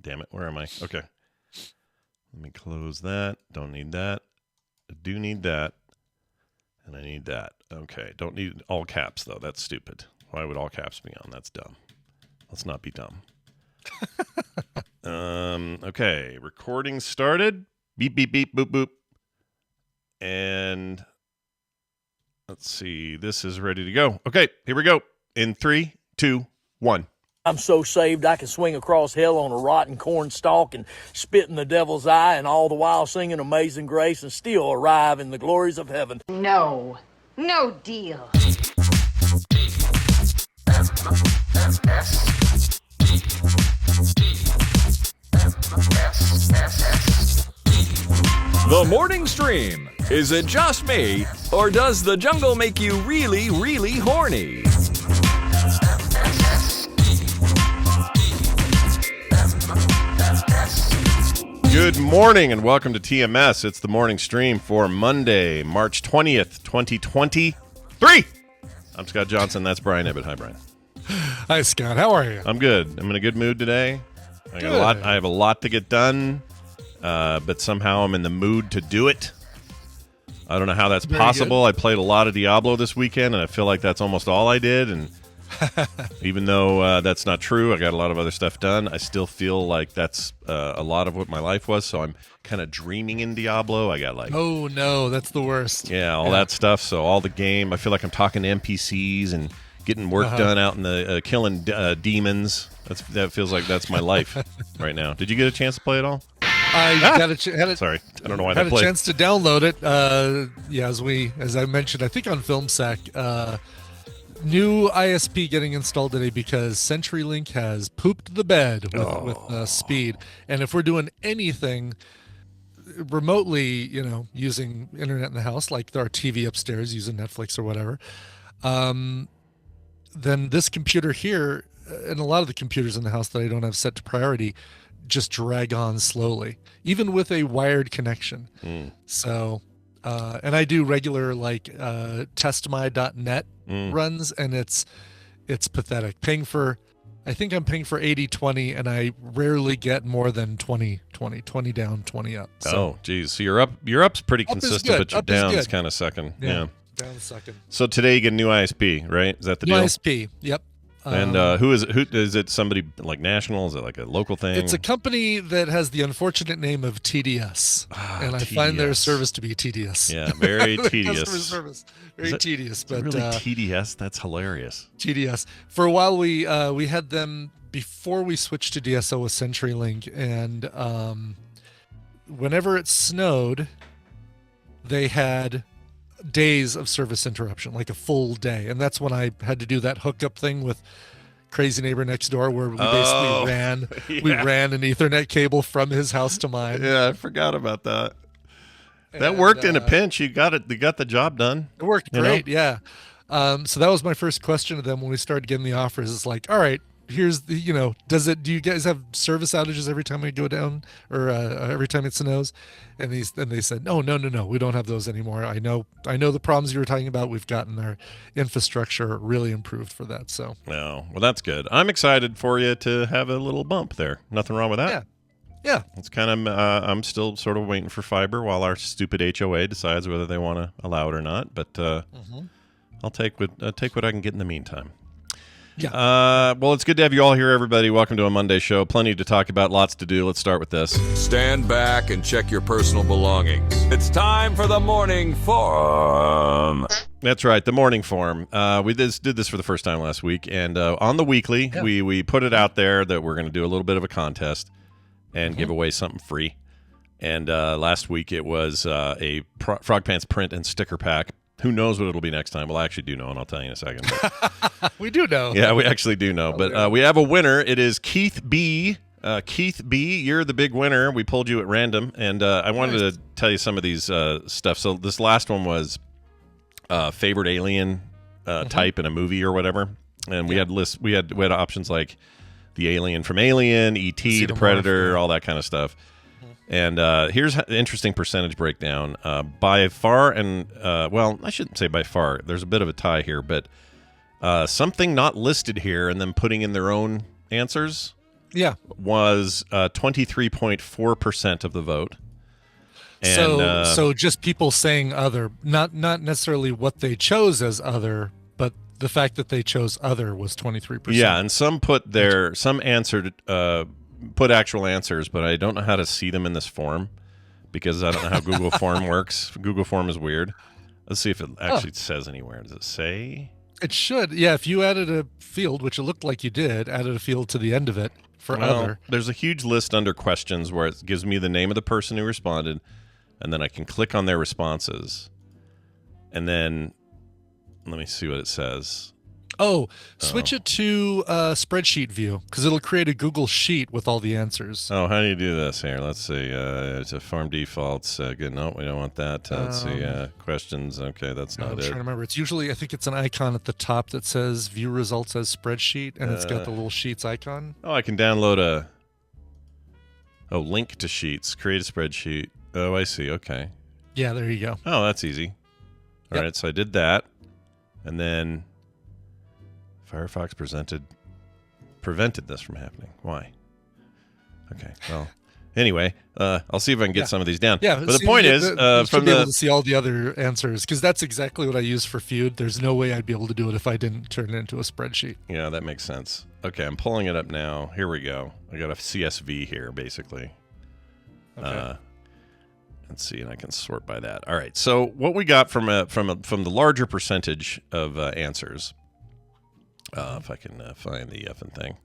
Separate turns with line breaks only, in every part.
Damn it. Where am I? Okay. Let me close that. Don't need that. I do need that. And I need that. Okay. Don't need all caps, though. That's stupid. Why would all caps be on? That's dumb. Let's not be dumb. Okay. Recording started. Beep, beep, beep, boop, boop. And let's see. This is ready to go. Okay. Here we go. In 3, 2, 1.
I'm so saved I can swing across hell on a rotten corn stalk and spit in the devil's eye, and all the while singing Amazing Grace and still arrive in the glories of heaven.
No deal.
The morning stream. Is it just me, or does the jungle make you really, really horny?
Good morning and welcome to TMS. It's the morning stream for Monday, March 20th, 2023. I'm Scott Johnson. That's Brian Ibbett. Hi, Brian.
Hi, Scott. How are you?
I'm good. I'm in a good mood today. I have a lot to get done, but somehow I'm in the mood to do it. I don't know how that's possible. I played a lot of Diablo this weekend, and I feel like that's almost all I did. And even though that's not true, I got a lot of other stuff done. I still feel like that's a lot of what my life was. So I'm kind of dreaming in Diablo. I got like,
oh no, that's the worst.
Yeah, all that stuff. So all the game, I feel like I'm talking to NPCs and getting work done out in the killing demons. That feels like that's my life right now. Did you get a chance to play it all?
Sorry,
I don't know why
had
that
a chance to download it. As I mentioned, I think on FilmSack. New ISP getting installed today because CenturyLink has pooped the bed with speed. And if we're doing anything remotely, using internet in the house, like our TV upstairs using Netflix or whatever, then this computer here and a lot of the computers in the house that I don't have set to priority just drag on slowly, even with a wired connection. So, and I do regular testmy.net runs, and it's pathetic. I think I'm paying for 80/20, and I rarely get more than 20 down, 20 up. So,
oh, geez. So your up's pretty consistent, but your down is kind of sucking. Yeah.
Down second.
So today you get a new ISP, right? Is that the
new
deal?
ISP, yep.
And who is it? Who is it? Somebody like national? Is it like a local thing?
It's a company that has the unfortunate name of TDS, and I find their service to be tedious.
Yeah, very tedious.
Customer service, very tedious. But
really TDS, that's hilarious.
TDS. For a while, we had them before we switched to DSL with CenturyLink, and whenever it snowed, they had days of service interruption, like a full day, and that's when I had to do that hookup thing with crazy neighbor next door, where we basically ran an Ethernet cable from his house to mine.
Yeah, I forgot about that. That worked in a pinch. You got it. You got the job done.
It worked great. Yeah. So that was my first question to them when we started getting the offers. It's like, all right, here's the, do you guys have service outages every time we go down or every time it snows? And they said, no, we don't have those anymore. I know the problems you were talking about. We've gotten our infrastructure really improved for that. So,
well, that's good. I'm excited for you to have a little bump there. Nothing wrong with that.
Yeah.
It's kind of, I'm still sort of waiting for fiber while our stupid HOA decides whether they want to allow it or not. But I'll take what I can get in the meantime.
Yeah.
Well, it's good to have you all here, everybody. Welcome to a Monday show. Plenty to talk about, lots to do. Let's start with this.
Stand back and check your personal belongings. It's time for the morning forum.
That's right, the morning forum. We did this for the first time last week, and on the weekly, we put it out there that we're going to do a little bit of a contest and give away something free. And last week it was a Frog Pants print and sticker pack. Who knows what it'll be next time? Well, I actually do know, and I'll tell you in a second.
We do know.
Yeah, we actually do know. But we have a winner. It is Keith B. Keith B., you're the big winner. We pulled you at random, and I wanted to tell you some of these stuff. So this last one was favorite alien type in a movie or whatever, and we had lists. We had options like the alien from Alien, E.T., the Predator, all that kind of stuff. And here's an interesting percentage breakdown. By far, and well, I shouldn't say by far. There's a bit of a tie here, but something not listed here and then putting in their own answers
Yeah.
was 23.4% of the vote.
And, so just people saying other, not necessarily what they chose as other, but the fact that they chose other was 23%.
Yeah, and some answered put actual answers, but I don't know how to see them in this form because I don't know how Google Form works. Google Form is weird. Let's see if it actually says anywhere. Does it say?
It should. Yeah, if you added a field, which it looked like you did, added a field to the end of it for other.
There's a huge list under questions where it gives me the name of the person who responded, and then I can click on their responses. And then let me see what it says.
Switch it to spreadsheet view because it'll create a Google Sheet with all the answers.
Oh, how do you do this here? Let's see. It's a form defaults. Good. No, we don't want that. Let's see. Questions. Okay, that's not it.
I'm trying to remember. It's usually, I think it's an icon at the top that says view results as spreadsheet, and it's got the little Sheets icon.
Oh, I can download a link to Sheets. Create a spreadsheet. Oh, I see. Okay.
Yeah, there you go.
Oh, that's easy. All right, so I did that, and then Firefox prevented this from happening. Why? Okay. Well, anyway, I'll see if I can get some of these down.
Yeah.
But the point is,
from able to see all the other answers because that's exactly what I use for Feud. There's no way I'd be able to do it if I didn't turn it into a spreadsheet.
Yeah, that makes sense. Okay, I'm pulling it up now. Here we go. I got a CSV here, basically.
Okay.
Let's see, and I can sort by that. All right. So what we got from the larger percentage of answers. If I can find the effing thing.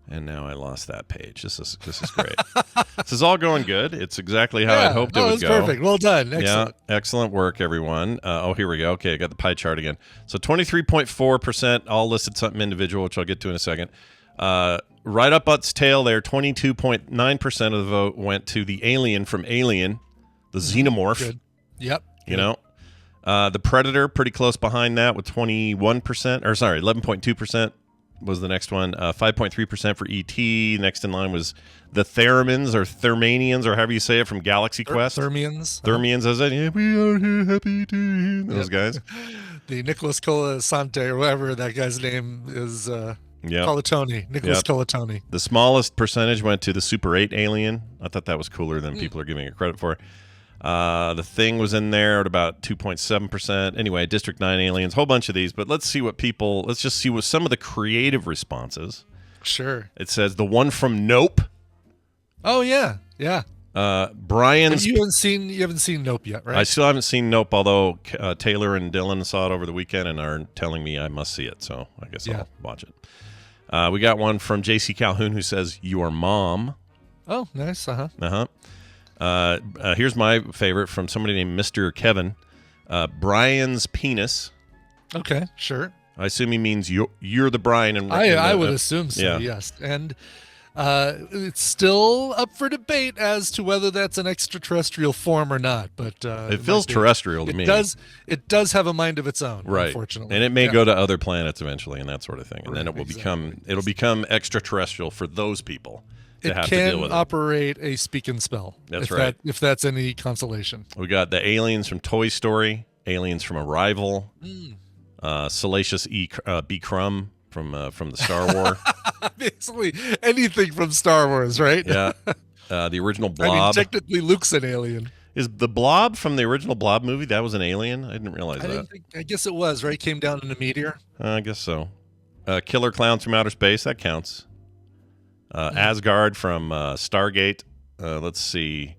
And now I lost that page. This is great. This is all going good. It's exactly how I hoped it would go.
Perfect. Well done. Excellent.
Yeah, excellent work, everyone. Here we go. Okay, I got the pie chart again. So 23.4% all listed something individual, which I'll get to in a second. Right up its tail there, 22.9% of the vote went to the alien from Alien, the xenomorph.
Good. Yep.
You know. The Predator, pretty close behind that with 11.2% was the next one. 5.3% for E.T. Next in line was the Theramins or Thermanians or however you say it from Galaxy Quest.
Thermians.
Thermians, as in, yeah, we are here, happy day. Those guys.
The Nicholas Colasante or whatever that guy's name is. Colatoni. Nicholas Colatoni.
The smallest percentage went to the Super 8 alien. I thought that was cooler than people are giving it credit for. The Thing was in there at about 2.7%. Anyway, District 9 aliens, whole bunch of these. But let's just see what some of the creative responses.
Sure.
It says the one from Nope.
Oh, yeah. Yeah.
Brian's.
You haven't seen Nope yet, right?
I still haven't seen Nope, although Taylor and Dylan saw it over the weekend and are telling me I must see it. So I guess I'll watch it. We got one from J.C. Calhoun who says, your mom.
Oh, nice.
Here's my favorite from somebody named Mr. Kevin. Brian's penis.
Okay, sure.
I assume he means you're the Brian. And
I would assume so, yes. And it's still up for debate as to whether that's an extraterrestrial form or not. But
it feels terrestrial to me.
It does have a mind of its own,
right?
Unfortunately,
and it may go to other planets eventually, and that sort of thing. And then it will become extraterrestrial for those people.
It can operate a speak and spell.
That's right.
If that's any consolation.
We got the aliens from Toy Story, aliens from Arrival, Salacious B. Crumb from the Star Wars.
Basically anything from Star Wars, right?
Yeah. The original Blob.
I mean, technically Luke's an alien.
Is the Blob from the original Blob movie? That was an alien? I didn't realize that.
I guess it was, right? Came down in a meteor.
I guess so. Killer Clowns from Outer Space, that counts. Asgard from Stargate. Let's see.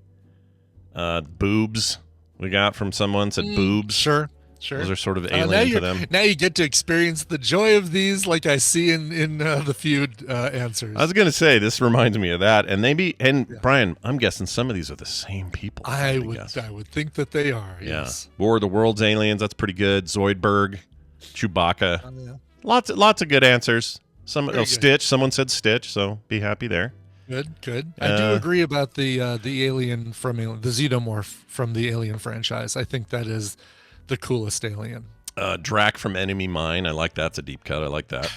Boobs. We got from someone said boobs.
Sure.
Those are sort of alien to them.
Now you get to experience the joy of these, like I see in the Feud answers.
I was going to say this reminds me of that, and Brian, I'm guessing some of these are the same people.
I would think that they are.
Yeah.
Yes.
War of the Worlds aliens. That's pretty good. Zoidberg, Chewbacca.
Yeah.
Lots of good answers.
Good.
Stitch. Someone said Stitch, so be happy there.
Good. I do agree about the alien from the xenomorph from the Alien franchise. I think that is the coolest alien.
Drac from Enemy Mine. I like that. It's a deep cut. I like that.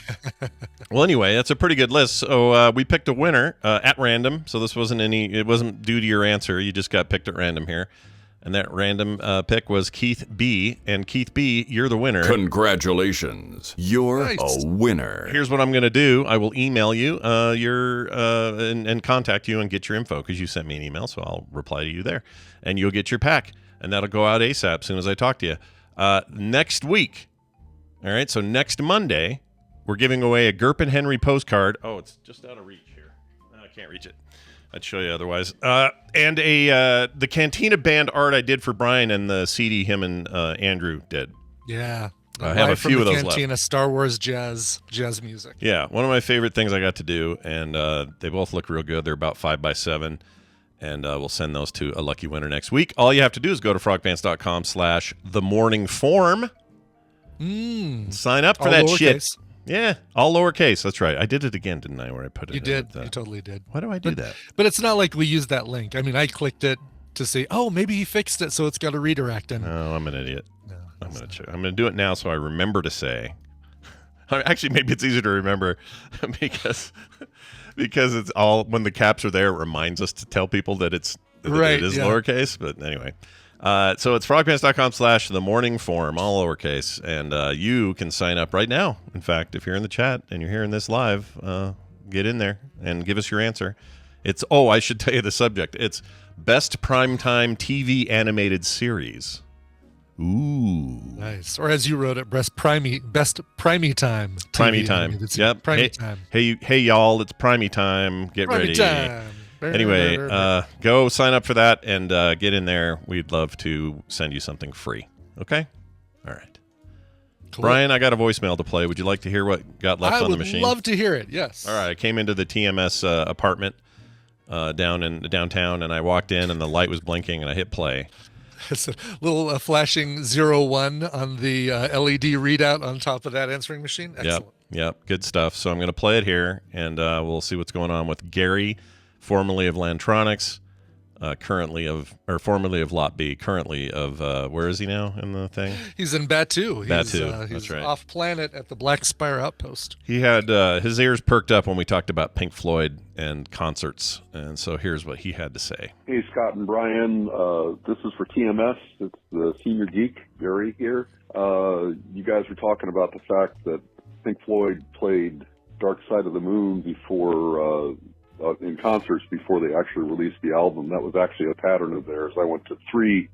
Well, anyway, that's a pretty good list. So we picked a winner at random. So this wasn't it wasn't due to your answer. You just got picked at random here. And that random pick was Keith B. And Keith B., you're the winner.
Congratulations. You're a winner.
Here's what I'm going to do. I will email you and contact you and get your info because you sent me an email, so I'll reply to you there. And you'll get your pack. And that'll go out ASAP as soon as I talk to you. Next week, all right, so next Monday, we're giving away a Gerp and Henry postcard. Oh, it's just out of reach here. I can't reach it. I'd show you otherwise. And the Cantina Band art I did for Brian and the CD him and Andrew did.
Yeah.
I have a few of those
Cantina,
left.
Star Wars jazz music.
Yeah, one of my favorite things I got to do, and they both look real good. They're about 5x7, and we'll send those to a lucky winner next week. All you have to do is go to frogpants.com/themorningform. Sign up for that shit. Yeah, all lowercase. That's right. I did it again, didn't I? Where I put it.
You did. You totally did.
Why do I do that?
But it's not like we used that link. I mean, I clicked it to say, oh, maybe he fixed it, so it's got a redirect. And
no, I'm an idiot. No, I'm going to do it now so I remember to say. Actually, maybe it's easier to remember because it's all when the caps are there. It reminds us to tell people that it is lowercase. But anyway. So it's frogpants.com/themorningform, all lowercase, and you can sign up right now. In fact, if you're in the chat and you're hearing this live, get in there and give us your answer. I should tell you the subject. It's Best Primetime TV Animated Series. Ooh.
Nice. Or as you wrote it, Best Primey Time.
Primey Time. Yep.
Primey Time.
Hey, y'all, it's Primey Time. Get ready.
Time.
Anyway, go sign up for that and get in there. We'd love to send you something free. Okay? All right. Cool. Brian, I got a voicemail to play. Would you like to hear what got left on the machine?
I would love to hear it, yes.
All right. I came into the TMS apartment down in downtown, and I walked in, and the light was blinking, and I hit play.
It's a little flashing 01 on the LED readout on top of that answering machine. Excellent.
Yep. Good stuff. So I'm going to play it here, and we'll see what's going on with Gary, formerly of Lantronix, formerly of Lot B, currently of, where is he now in the thing?
He's in Batu.
Batu,
he's
that's right.
Off planet at the Black Spire Outpost.
He had his ears perked up when we talked about Pink Floyd and concerts, and so here's what he had to say.
Hey, Scott and Brian, this is for TMS. It's the Senior Geek, Gary here. You guys were talking about the fact that Pink Floyd played Dark Side of the Moon before in concerts before they actually released the album. That was actually a pattern of theirs. I went to 3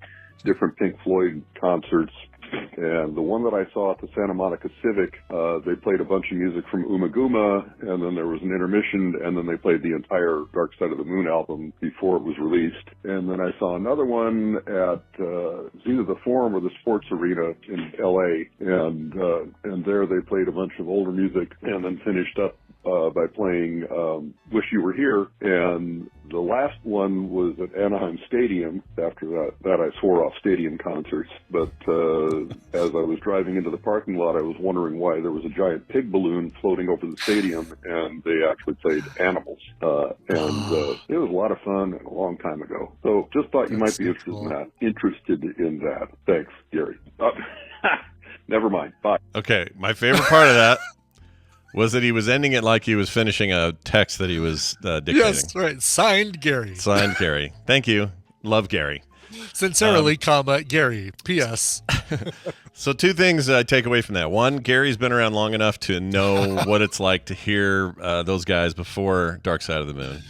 different Pink Floyd concerts, and the one that I saw at the Santa Monica Civic, they played a bunch of music from Uma Guma, and then there was an intermission, and then they played the entire Dark Side of the Moon album before it was released. And then I saw another one at either the Forum or the Sports Arena in L.A., and there they played a bunch of older music and then finished up by playing Wish You Were Here. And the last one was at Anaheim Stadium. After that I swore off stadium concerts. But as I was driving into the parking lot, I was wondering why there was a giant pig balloon floating over the stadium, and they actually played Animals. It was a lot of fun and a long time ago. So just thought you might be interested in that. Thanks, Gary. Never mind. Bye.
Okay, my favorite part of that was that he was ending it like he was finishing a text that he was dictating.
Yes, right. Signed, Gary.
Signed, Gary. Thank you. Love Gary.
Sincerely, Gary. P.S.
So 2 things I take away from that. One, Gary's been around long enough to know what it's like to hear those guys before Dark Side of the Moon.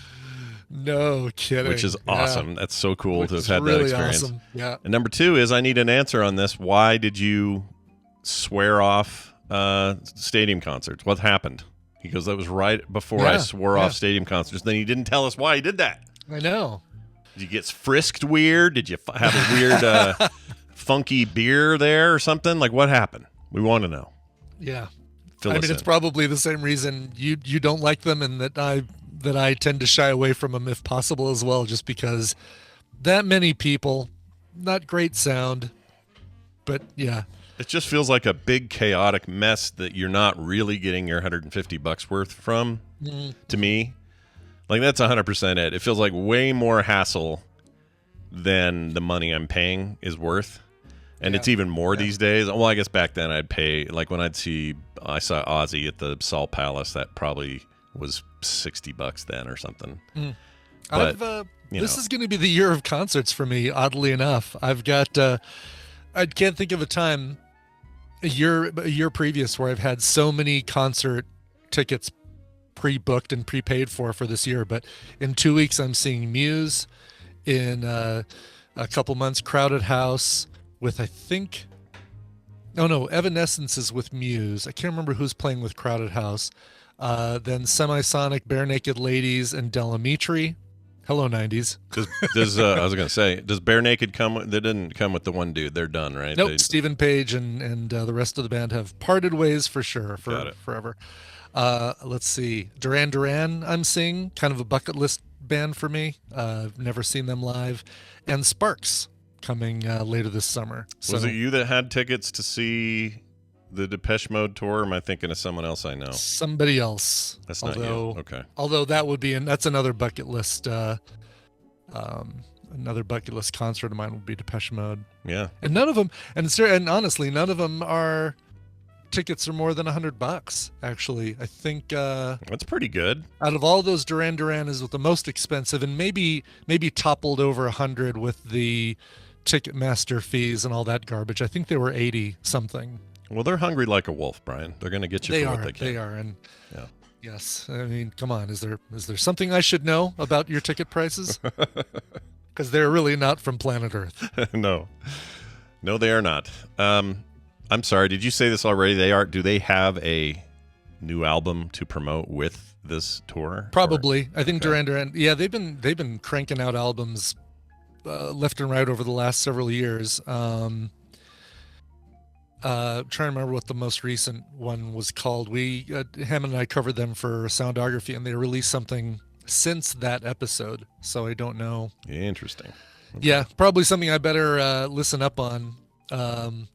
No kidding.
Which is awesome. Yeah. That's so cool to have had
really
that experience.
Awesome. Yeah.
And number 2 is I need an answer on this. Why did you swear off stadium concerts? What happened? He goes, that was right before I swore off stadium concerts. Then he didn't tell us why he did that.
I know.
Did you get frisked weird? Did you have a weird funky beer there or something? Like, what happened? We want to know.
Yeah. It's probably the same reason you don't like them, and that I tend to shy away from them if possible as well, just because that many people, not great sound, but yeah.
It just feels like a big chaotic mess that you're not really getting your $150 worth from, to me. Like, that's 100% it. It feels like way more hassle than the money I'm paying is worth. And it's even more these days. Well, I guess back then I'd pay, like when I saw Ozzy at the Salt Palace, that probably was $60 then or something. But
this is going to be the year of concerts for me. Oddly enough, I've got. I can't think of a time a year previous where I've had so many concert tickets pre-booked and prepaid for this year. But in 2 weeks, I'm seeing Muse. In a couple months, Crowded House with Evanescence is with Muse. I can't remember who's playing with Crowded House. Then Semisonic, Bare Naked Ladies, and Delamitri. Hello, 90s.
Does I was going to say, does Bare Naked come? They didn't come with the one dude. They're done, right?
Nope. Stephen Page and the rest of the band have parted ways for sure, forever. Let's see. Duran Duran, I'm seeing. Kind of a bucket list band for me. I've never seen them live. And Sparks coming later this summer. So,
was it you that had tickets to see the Depeche Mode tour? Or am I thinking of someone else I know?
Somebody else.
That's not you. Okay.
Although that would be, that's another bucket list. Another bucket list concert of mine would be Depeche Mode.
Yeah.
And none of them, and honestly, none of them are tickets are more than $100. Actually, I think
that's pretty good.
Out of all those, Duran Duran is the most expensive, and maybe toppled over 100 with the Ticketmaster fees and all that garbage. I think they were 80 something.
Well, they're hungry like a wolf, Brian. They're going to get you for what they can.
They are, and yes. I mean, come on. Is there something I should know about your ticket prices? Because they're really not from planet Earth.
No, they are not. I'm sorry. Did you say this already? Do they have a new album to promote with this tour?
Probably. I think Duran Duran. Yeah, they've been cranking out albums left and right over the last several years. Trying to remember what the most recent one was called. Hammond and I covered them for Soundography, and they released something since that episode. So I don't know.
Interesting. Okay.
Yeah, probably something I better listen up on.
I'm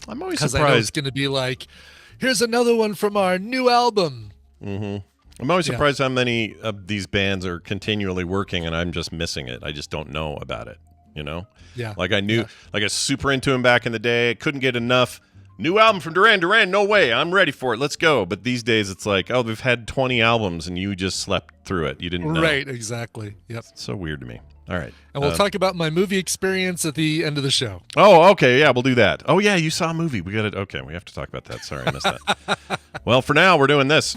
always surprised.
I know it's going to be like, here's another one from our new album.
Mm-hmm. I'm always surprised how many of these bands are continually working, and I'm just missing it. I just don't know about it. You know?
Yeah.
Like I knew, like I was super into him back in the day. Couldn't get enough. New album from Duran Duran. No way. I'm ready for it. Let's go. But these days it's like, oh, they've had 20 albums and you just slept through it. You didn't know.
Right. Exactly. Yep.
It's so weird to me. All right.
And we'll talk about my movie experience at the end of the show.
Oh, okay. Yeah, we'll do that. Oh, yeah. You saw a movie. We got it. Okay. We have to talk about that. Sorry. I missed that. Well, for now, we're doing this.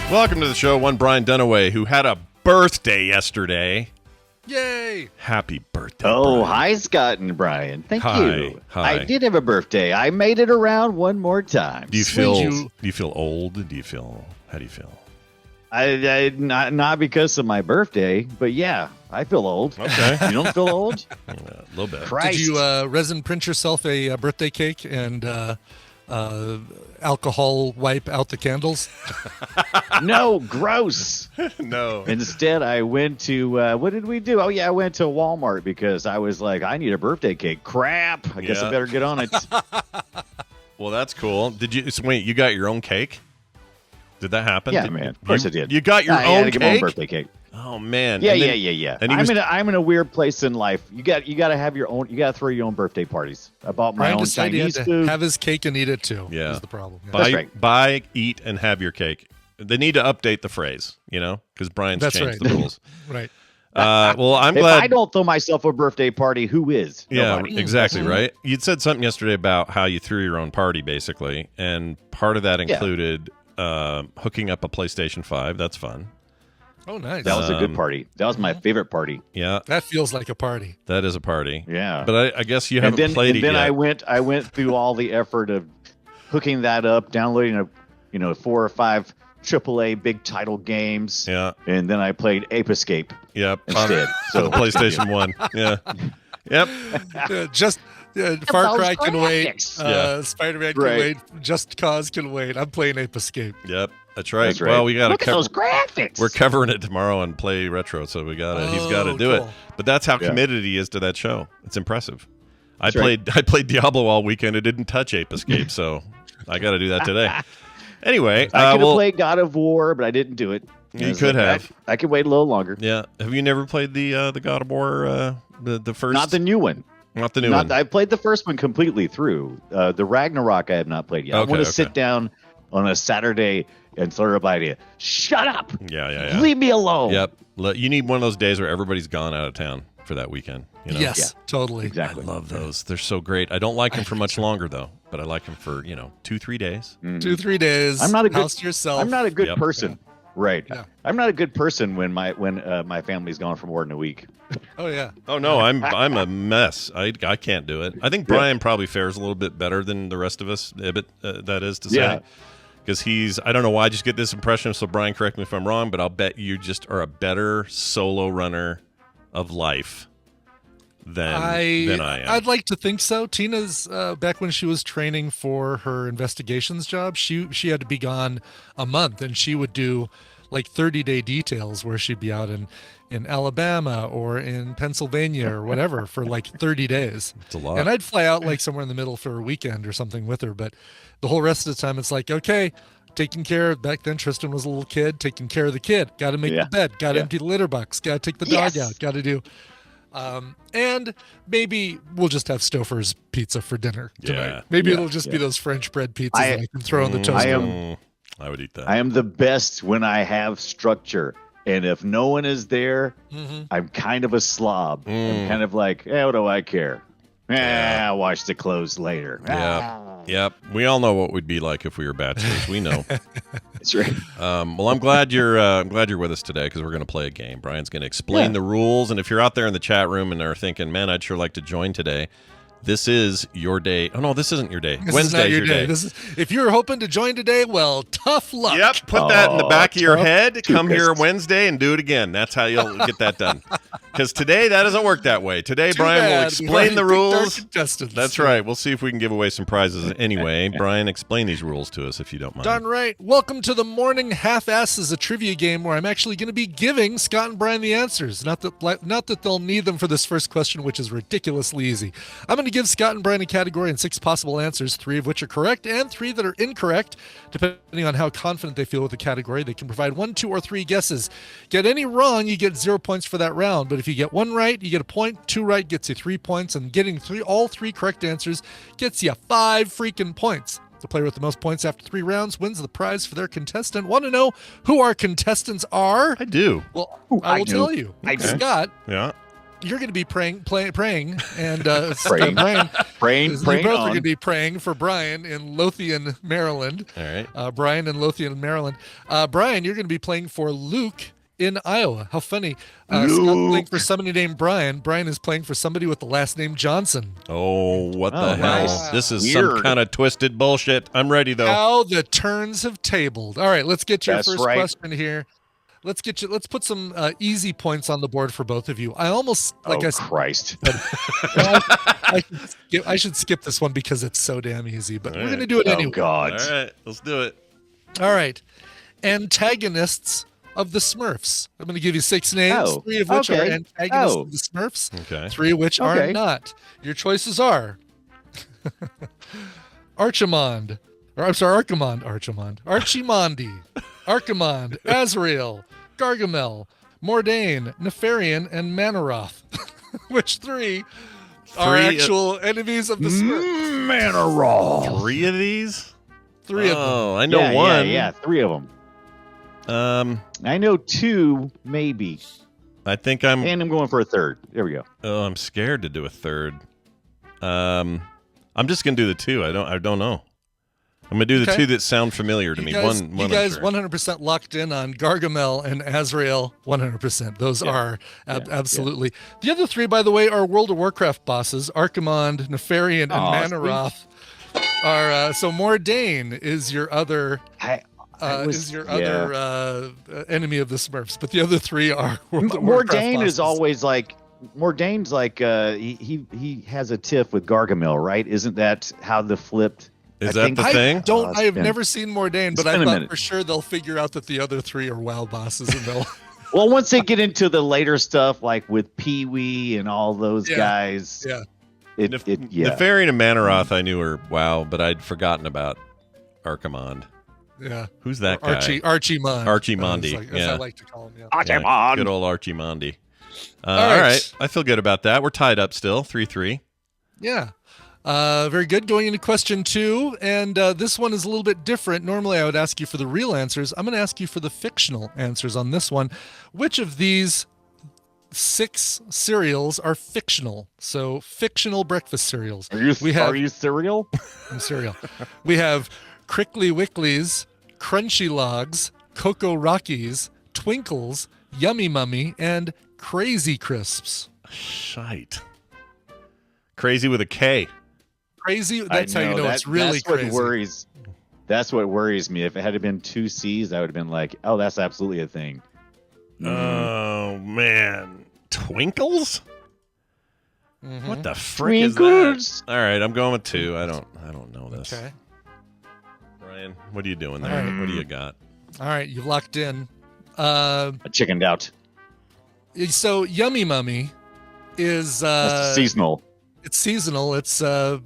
Welcome to the show. One Brian Dunaway, who had a birthday yesterday.
Yay!
Happy birthday!
Oh,
Brian.
hi, Scott and Brian. Thank you.
Hi.
I did have a birthday. I made it around one more time.
Do you feel old? How do you feel?
I not because of my birthday, but yeah, I feel old.
Okay.
You don't feel old?
A little bit.
Christ.
Did you resin print yourself a birthday cake and alcohol wipe out the candles?
No, gross.
No.
Instead, I went to what did we do? Oh yeah, I went to Walmart because I was like, I need a birthday cake. Crap. I guess I better get on it.
Well, that's cool. Did you wait? You got your own cake? Did that happen?
Yeah, man. Of course I did.
You got your own
I had to
cake?
get my own birthday cake.
Oh man.
Yeah.
And
I'm in a weird place in life. You got to have your own. You got to throw your own birthday parties. I bought my own Chinese food.
Have his cake and eat it too.
Yeah,
is the problem. Yeah.
That's right.
Buy, eat, and have your cake. They need to update the phrase, because Brian's changed the rules.
Right.
Well, I'm
if
glad.
I don't throw myself a birthday party, who is?
Yeah,
Nobody.
exactly, right? You'd said something yesterday about how you threw your own party, basically, and part of that included hooking up a PlayStation 5. That's fun.
Oh, nice.
That was a good party. That was my favorite party.
Yeah.
That feels like a party.
That is a party.
Yeah.
But I guess you haven't played it yet.
And then I went through all the effort of hooking that up, downloading 4 or 5 AAA big title games.
Yeah.
And then I played Ape Escape.
Yep.
Instead.
So the PlayStation 1. Yeah. Yep.
Far Cry can wait.
Yeah.
Spider-Man can wait. Just Cause can wait. I'm playing Ape Escape.
Yep. That's right. Well, we got to
cover those graphics.
We're covering it tomorrow on Play Retro, so we got it. He's got to do it. But that's how committed he is to that show. It's impressive. I played Diablo all weekend. It didn't touch Ape Escape, so I got to do that today. Anyway,
I could have played God of War, but I didn't do it.
You could have.
I could wait a little longer.
Yeah. Have you never played the God of War? The first?
Not the new one.
Not the new one.
I played the first one completely through. The Ragnarok I have not played yet. I want to sit down on a Saturday and throw up idea. Shut up.
Yeah.
Leave me alone.
Yep. You need one of those days where everybody's gone out of town for that weekend. You know?
Yes, totally.
Exactly.
I love those. They're so great. I don't like them for much longer though, but I like them for 2-3 days.
2-3 days.
I'm not a good
house to yourself.
I'm not a good person. Right.
Yeah.
I'm not a good person when my family's gone for more than a week.
Oh yeah.
Oh no, I'm a mess. I can't do it. I think Brian probably fares a little bit better than the rest of us. That is to say, because I don't know why I just get this impression. So Brian, correct me if I'm wrong, but I'll bet you just are a better solo runner of life than I am.
I'd like to think so. Tina's back when she was training for her investigations job, she had to be gone a month, and she would do like 30-day details where she'd be out in Alabama or in Pennsylvania or whatever for like 30 days.
It's a lot.
And I'd fly out like somewhere in the middle for a weekend or something with her, but the whole rest of the time it's like, okay, taking care of, back then Tristan was a little kid, taking care of the kid, got to make the bed, got to empty the litter box, got to take the dog out, got to do and maybe we'll just have Stouffer's pizza for dinner tonight. Maybe it'll just be those French bread pizzas that I can throw on the toaster.
I would eat that.
I am the best when I have structure. And if no one is there, I'm kind of a slob. I'm kind of like, what do I care? I'll wash the clothes later.
Yep. We all know what we'd be like if we were bachelors. We know.
That's right.
Well, I'm glad you're with us today because we're going to play a game. Brian's going to explain the rules, and if you're out there in the chat room and are thinking, "Man, I'd sure like to join today," this is your day. Oh no, this isn't your day. Wednesday's your day.
If you're hoping to join today, well, tough luck.
Yep. Put that in the back of your head. Come here Wednesday and do it again. That's how you'll get that done. Because today that doesn't work that way. Today Brian will explain the rules. That's right. We'll see if we can give away some prizes anyway. Brian, explain these rules to us if you don't mind.
Darn right. Welcome to the Morning Half-Asses, a trivia game where I'm actually going to be giving Scott and Brian the answers. Not that they'll need them for this first question, which is ridiculously easy. I'm going to give Scott and Brian a category and 6 possible answers, 3 of which are correct and 3 that are incorrect. Depending on how confident they feel with the category, they can provide 1, 2, or 3 guesses. Get any wrong, you get 0 points for that round. But if you get 1 right, you get a point. 2 right gets you 3 points. And getting all 3 correct answers gets you 5 freaking points. The player with the most points after 3 rounds wins the prize for their contestant. Want to know who our contestants are?
I do.
Well, I will tell you. Scott.
Yeah.
You're going to be praying, and
praying
both are
on.
going to be praying for Brian in Lothian, Maryland.
All right.
Brian in Lothian, Maryland. Brian, you're going to be playing for Luke in Iowa. How funny. Scott's playing for somebody named Brian. Brian is playing for somebody with the last name Johnson.
Oh, what the hell?
Nice.
This is
Weird.
some kind of twisted bullshit. I'm ready, though.
How the turns have tabled. All right, let's get your first question here. Let's put some easy points on the board for both of you. I almost
Christ.
I should skip this one because it's so damn easy, but we're going to do it anyway.
Oh God.
All right, let's do it.
All right. Antagonists of the Smurfs. I'm going to give you 6 names, 3 of which are antagonists of the Smurfs, 3 of which are not. Your choices are Archimond, Archimond, Azrael, Gargamel, Mordain, Nefarian, and Manaroth. Which 3 are actual enemies of the Smurfs?
Manaroth.
3 of these?
3 of them.
Oh, I know one.
Yeah, 3 of them. I know 2, maybe.
I think I'm
going for a 3rd. There we go.
Oh, I'm scared to do a 3rd. I'm just gonna do the 2. I don't know. I'm gonna do the 2 that sound familiar to me.
You guys 100% locked in on Gargamel and Azrael. 100%. Those are absolutely. The other 3, by the way, are World of Warcraft bosses. Archimond, Nefarian, and Manaroth are. So Mordain is your other. Enemy of the Smurfs, but the other 3 are
Mordain is always like Mordain's like he has a tiff with Gargamel, right? Isn't that how the flipped?
Is that the thing?
I have never seen Mordain, but I thought for sure they'll figure out that the other 3 are WoW bosses, and they'll.
Well, once they get into the later stuff, like with Pee Wee and all those guys,
Nefarian and Manaroth I knew were WoW, but I'd forgotten about Archimond.
Yeah.
Who's that guy?
Archimond.
Archimondi.
As I like to call him. Yeah.
Archimond.
Good old Archimondi. All right. I feel good about that. We're tied up still, 3-3.
Yeah. Very good. Going into question 2, and this one is a little bit different. Normally, I would ask you for the real answers. I'm going to ask you for the fictional answers on this one. Which of these 6 cereals are fictional? So, fictional breakfast cereals.
Are you cereal?
I'm cereal. We have Crickly Wicklies, Crunchy Logs, Cocoa Rockies, Twinkles, Yummy Mummy, and Crazy Crisps.
Shite. Crazy with a K.
Crazy. That's how you know it's really crazy.
That's what worries me. If it had been 2 C's, I would have been like, oh, that's absolutely a thing.
Oh man, Twinkles. What the frick
Twinkles.
is that? All right, I'm going with 2. I don't know this.
Okay.
Brian, what are you doing there? What do you got?
All right, you've locked in.
I chickened out.
So Yummy Mummy is
Seasonal.
It's seasonal. It's the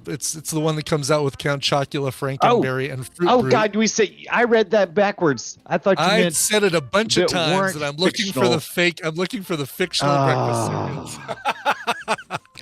one that comes out with Count Chocula, Frankenberry, and Fruit
Oh
Brute.
God, I read that backwards. I thought you meant
said it a bunch of
that
times,
weren't
and I'm looking
fictional.
for the fake. I'm looking for the fictional breakfast cereals.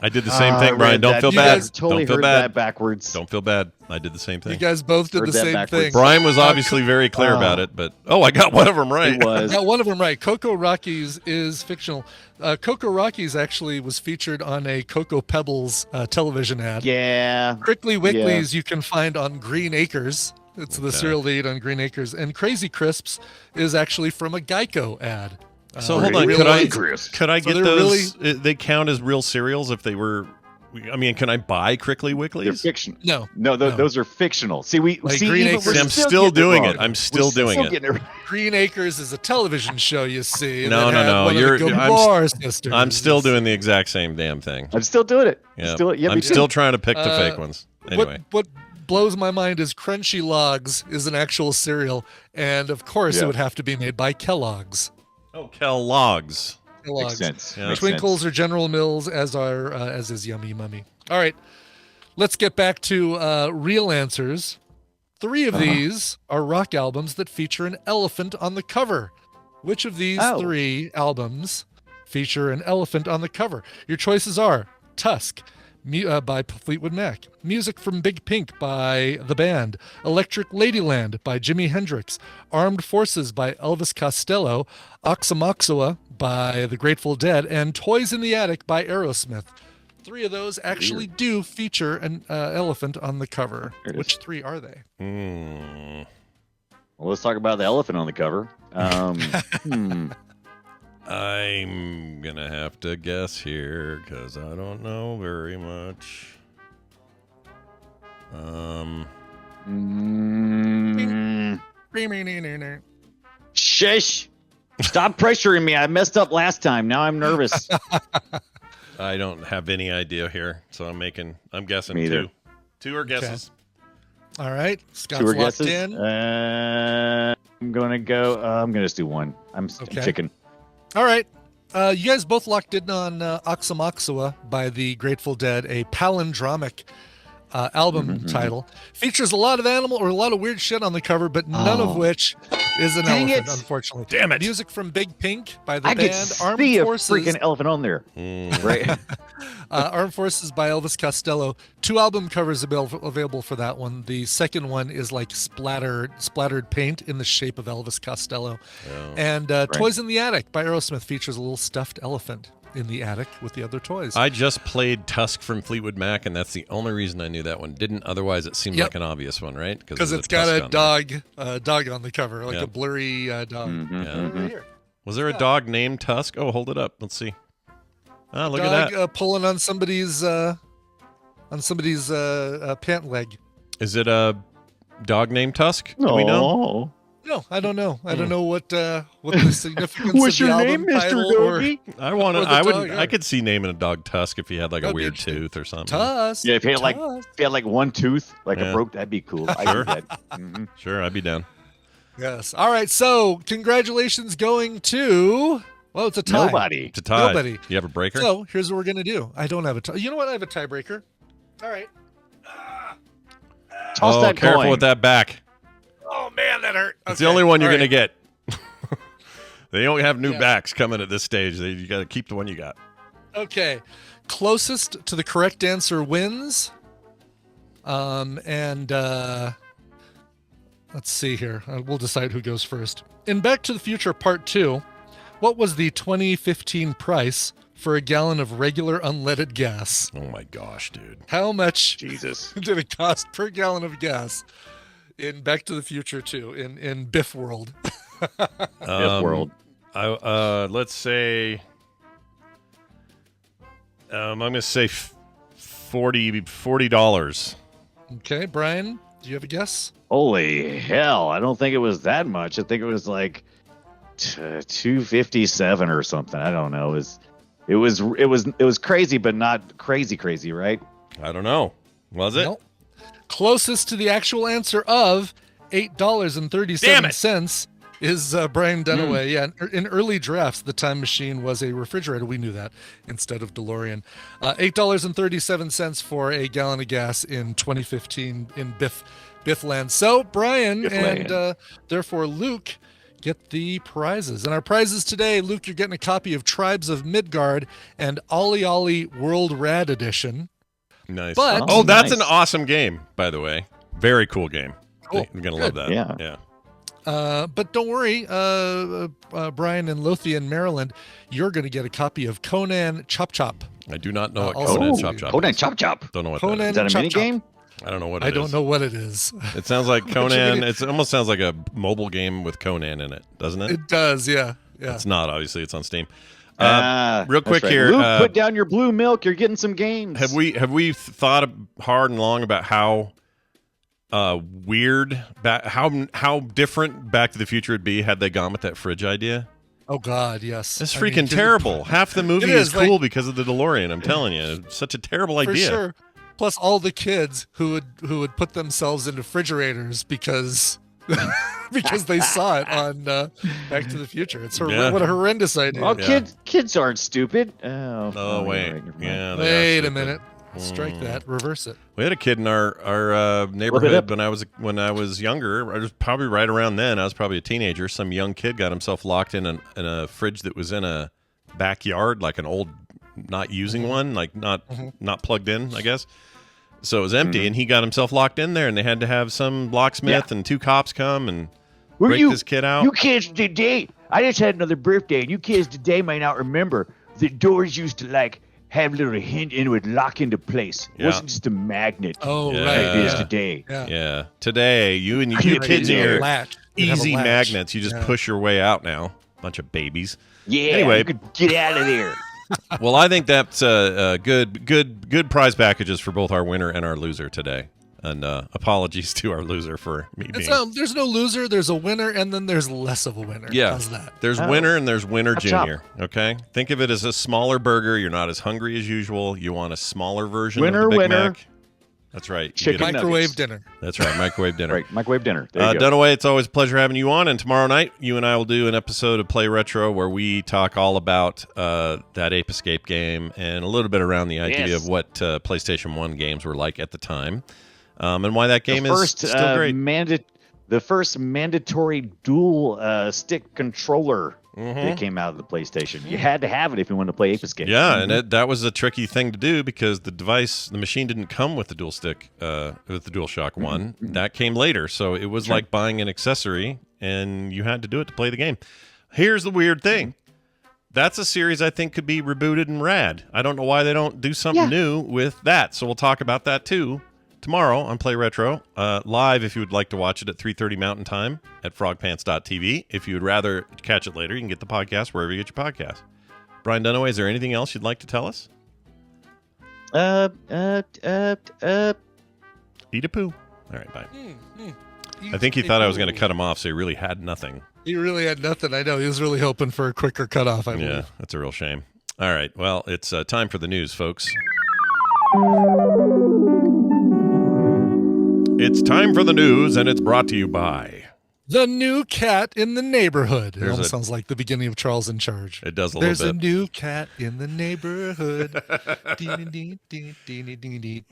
I did the same thing, Brian. Don't feel
You
bad.
guys totally
Don't feel
heard
bad.
that backwards.
Don't feel bad. I did the same thing.
You guys both did
Heard
the
that
same
backwards.
thing.
Brian was obviously very clear about it, but I got one of them right.
It was.
Got one of them right. Cocoa Rockies is fictional. Cocoa Rockies actually was featured on a Cocoa Pebbles television ad.
Yeah.
Prickly Wicklies you can find on Green Acres. It's the cereal they eat on Green Acres. And Crazy Crisps is actually from a Geico ad.
So hold on,
Really
could I get
they're
those? They count as real cereals if they were. I mean, can I buy Crickly
They're
Wicklies?
fiction.
No.
Those are fictional. See,
Like Green Acres.
I'm still doing it. I'm still doing it.
Green Acres is a television show, you see.
No,
that had one of the Gilmore sisters.
I'm still doing the exact same damn thing.
I'm still doing it.
Yeah.
Me
I'm
too.
still trying to pick the fake ones. Anyway.
What blows my mind is Crunchy Logs is an actual cereal, and of course it would have to be made by Kellogg's.
Oh, Kellogg's.
Makes sense.
Yeah.
Makes
Twinkles
sense.
are General Mills, as is Yummy Mummy. All right, let's get back to real answers. 3 of these are rock albums that feature an elephant on the cover. Which of these 3 albums feature an elephant on the cover? Your choices are Tusk by Fleetwood Mac, Music from Big Pink by The Band, Electric Ladyland by Jimi Hendrix, Armed Forces by Elvis Costello, Oxymoxoa by The Grateful Dead, and Toys in the Attic by Aerosmith. 3 of those actually do feature an elephant on the cover. Which 3 are they?
Well, let's talk about the elephant on the cover.
I'm going to have to guess here because I don't know very much.
Shush! Stop pressuring me. I messed up last time. Now I'm nervous.
I don't have any idea here, so I'm guessing
Me either.
2. 2 are guesses.
All right, Scott's
2 are
locked
guesses.
in.
I'm gonna go. I'm gonna just do 1. I'm chicken.
All right. You guys both locked in on Oxymoxoa by the Grateful Dead, a palindromic album title. Features a lot of weird shit on the cover, but none of which is an
Dang
elephant,
it.
unfortunately.
Damn it.
Music from Big Pink by the
I could
band Armed
see a
Forces.
freaking elephant on there. Right.
Armed Forces by Elvis Costello. 2 album covers available for that one. The second one is like splattered paint in the shape of Elvis Costello. And Toys in the Attic by Aerosmith features a little stuffed elephant in the attic with the other toys.
I just played Tusk from Fleetwood Mac, and that's the only reason I knew that one. Didn't otherwise it seemed like an obvious one, right?
Because it's got a dog on the cover, like a blurry dog. Right here.
Was there a dog named Tusk? Oh, hold it up. Let's see. Ah, look at that.
Pulling on somebody's pant leg.
Is it a dog named Tusk? Do we know?
No, I don't know. I don't know what the significance
What's
of the
your
album
name, Mr.
title
Doggy?
I could see naming a dog Tusk if he had like a
That'd be
weird
interesting.
tooth or something.
Tusk.
Yeah, if he had like 1 tooth, like
Yeah.
a broke, that'd be cool. I
Sure.
get that. Mhm.
Sure, I'd be down.
Yes. All right. So congratulations going to it's a tie.
Nobody.
To tie.
Nobody.
You have a breaker?
So here's what we're gonna do. I don't have a tie. You know what? I have a tiebreaker. All right.
Toss that
careful
coin.
with that back.
Oh man, that hurt.
It's the only one you're
All
going to
right.
get. They don't have new
Yeah.
backs coming at this stage. You got to keep the one you got.
Okay. Closest to the correct answer wins. And let's see here. We'll decide who goes first. In Back to the Future Part 2, what was the 2015 price for a gallon of regular unleaded gas?
Oh my gosh, dude.
How much
Jesus.
did it cost per gallon of gas in Back to the Future 2 in Biff World?
Biff World.
Let's say I'm going to say $40.
Okay, Brian, do you have a guess?
Holy hell! I don't think it was that much. I think it was like 257 or something. I don't know. It was crazy, but not crazy, right?
I don't know. Was it?
Nope. Closest to the actual answer of $8.37 is Brian Dunaway. Yeah, in early drafts, the Time Machine was a refrigerator. We knew that instead of DeLorean. $8.37 for a gallon of gas in 2015 in Biffland. So Brian and therefore Luke get the prizes. And our prizes today, Luke, you're getting a copy of Tribes of Midgard and Ollie Ollie World Rad Edition.
Nice.
But
that's
nice.
an awesome game, by the way. Very cool game.
Cool.
I'm going to love that.
Yeah.
But don't worry, Brian in Lothian, Maryland, you're going to get a copy of Conan Chop Chop.
I do not know what
also-
Conan Chop Chop
Conan
is.
Chop Chop.
Don't know what
Conan
that
Is that a
Chop
mini game?
is. I don't know what it
I
is.
don't know what it is.
It sounds like Conan. It almost sounds like a mobile game with Conan in it, doesn't it?
It does, yeah.
It's not, obviously. It's on Steam. Real
That's
quick
right.
here.
Luke, put down your blue milk. You're getting some games.
Have we thought hard and long about how weird, how different Back to the Future would be had they gone with that fridge idea?
Oh, God, yes.
It's
I mean,
freaking terrible. Half the movie
It
is
is,
cool
like-
because of the DeLorean. I'm telling you, it's such a terrible
For
idea.
sure. Plus all the kids who would put themselves into refrigerators because because they saw it on Back to the Future. It's
Yeah.
what a horrendous idea.
Well,
Yeah.
kids aren't stupid.
Oh wait,
right, never mind.
yeah. they are
Wait a
stupid.
minute. Strike that. Reverse it.
We had a kid in our
Flip it
neighborhood
up.
when I was younger. I was probably right around then. I was probably a teenager. Some young kid got himself locked in a fridge that was in a backyard, like an old, not using one, like not plugged in, I guess. So it was empty, and he got himself locked in there, and they had to have some locksmith and two cops come and break this kid out.
You kids today, I just had another birthday, and you kids today might not remember the doors used to have a little hint and it would lock into place. It
Yeah.
wasn't just a magnet.
Oh,
Yeah.
right.
Like it is
Yeah.
today.
Yeah.
Yeah, today you
Right,
kids
yeah.
here,
Latch. You'd have a
easy
latch.
magnets. You just
Yeah.
push your way out now. Bunch of babies.
Yeah,
Anyway.
you could get out of there.
Well, I think that's good prize packages for both our winner and our loser today. And apologies to our loser for me being.
There's no loser, there's a winner, and then there's less of a winner.
Yeah,
How's that?
there's winner and there's winner
Chop, chop.
junior. Okay, think of it as a smaller burger. You're not as hungry as usual. You want a smaller version
Winner,
of the Big
winner.
Mac. That's right. You
Chicken
get a-
Microwave
nuggets.
dinner.
That's right. Microwave dinner.
Right, microwave dinner. There you go.
Dunaway, it's always a pleasure having you on. And tomorrow night, you and I will do an episode of Play Retro where we talk all about that Ape Escape game and a little bit around the idea
Yes.
of what PlayStation 1 games were like at the time and why that game
the first,
is still great.
The first mandatory dual stick controller that came out of the PlayStation. You had to have it if you wanted to play Ape Escape.
Yeah, and that was a tricky thing to do because the machine didn't come with the dual stick, with the DualShock 1. That came later, so it was like buying an accessory, and you had to do it to play the game. Here's the weird thing. That's a series I think could be rebooted and rad. I don't know why they don't do something new with that, so we'll talk about that too tomorrow on Play Retro, live if you would like to watch it at 3:30 Mountain Time at frogpants.tv. If you would rather catch it later, you can get the podcast wherever you get your podcast. Brian Dunaway, is there anything else you'd like to tell us? Eat a poo. All right, bye. I think he thought I was going to cut him off, so he really had nothing.
He really had nothing. I know. He was really hoping for a quicker cutoff. I
Yeah,
believe.
that's a real shame. All right, well, it's time for the news, folks. It's time for the news, and it's brought to you by
The new cat in the neighborhood. It
There's
almost
a-
sounds like the beginning of Charles in Charge.
It does a
There's
little
a
bit.
new cat in the neighborhood.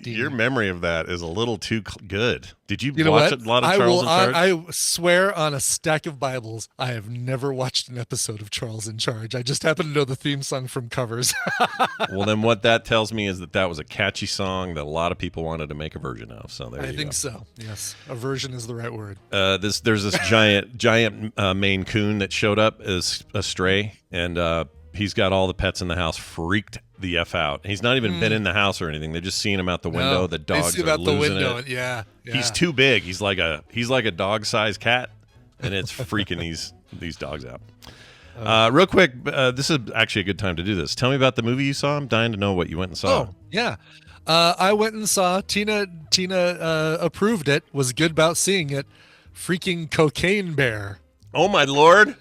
Your memory of that is a little too good. Did you,
You know
watch
what?
a lot of Charles in Charge?
I swear on a stack of Bibles, I have never watched an episode of Charles in Charge. I just happen to know the theme song from covers.
Well, then what that tells me is that was a catchy song that a lot of people wanted to make a version of. So there
I
you
think
go.
so. Yes, a version is the right word.
There's this giant Maine Coon that showed up as a stray, and he's got all the pets in the house freaked the F out. He's not even been in the house or anything. They're just seeing him out the window.
No,
The
they
dogs
see him
are
out the
losing
window.
it.
Yeah.
He's too big. He's like a dog-sized cat, and it's freaking these dogs out. Real quick, this is actually a good time to do this. Tell me about the movie you saw. I'm dying to know what you went and saw.
Oh, yeah. I went and saw Tina approved it, was good about seeing it. Freaking Cocaine Bear.
Oh my Lord.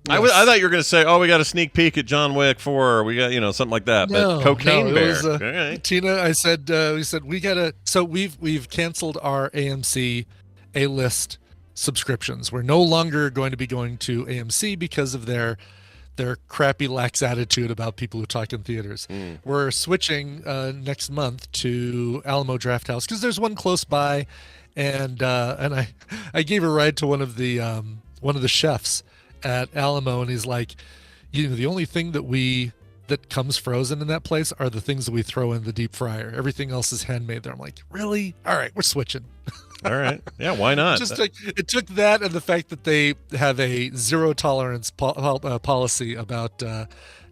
Yes.
I thought you were going to say, we got a sneak peek at John Wick 4. We got, something like that. But Cocaine
it
Bear.
was,
Okay.
Tina, we said we gotta. So we've canceled our AMC A-list subscriptions. We're no longer going to be going to AMC because of their crappy lax attitude about people who talk in theaters. We're switching next month to Alamo Drafthouse because there's one close by, and I gave a ride to one of the chefs at Alamo, and he's like, the only thing that comes frozen in that place are the things that we throw in the deep fryer. Everything else is handmade there. I'm like, really? All right, we're switching.
All right. Yeah, why not?
It took that and the fact that they have a zero tolerance policy about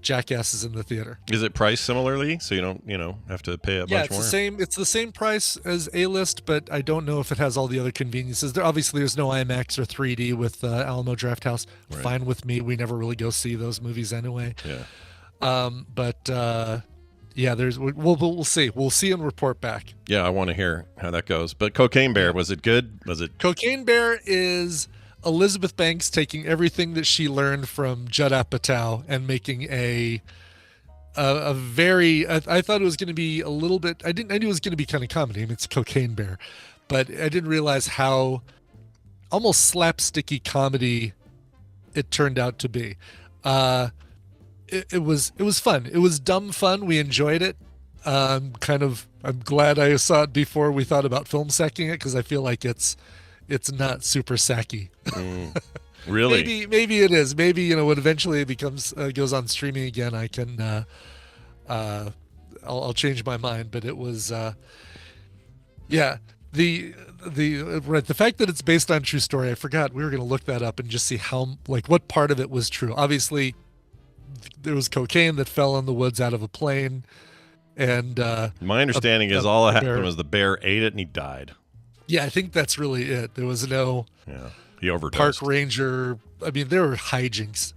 jackasses in the theater.
Is it priced similarly, so you don't, have to pay a bunch
It's
more?
It's the same price as A-list, but I don't know if it has all the other conveniences. There's no IMAX or 3D with Alamo Drafthouse.
Right.
Fine with me. We never really go see those movies anyway.
Yeah.
We'll see. We'll see and report back.
Yeah, I want to hear how that goes. But Cocaine Bear, was it good? Was it?
Cocaine Bear is Elizabeth Banks taking everything that she learned from Judd Apatow and making a very. I thought it was going to be a little bit. I knew it was going to be kind of comedy. I mean, it's Cocaine Bear, but I didn't realize how almost slapsticky comedy it turned out to be. It was fun. It was dumb fun. We enjoyed it. I'm glad I saw it before we thought about film sacking it because I feel like it's not super sacky.
Really?
Maybe it is. Maybe when eventually it becomes goes on streaming again, I can I'll change my mind. But it was the fact that it's based on true story. I forgot we were going to look that up and just see how what part of it was true. Obviously, there was cocaine that fell in the woods out of a plane, and
my understanding is all that happened was the bear ate it and he died.
Yeah, I think that's really it. There was no
he overdosed.
Park ranger. I mean, there were hijinks,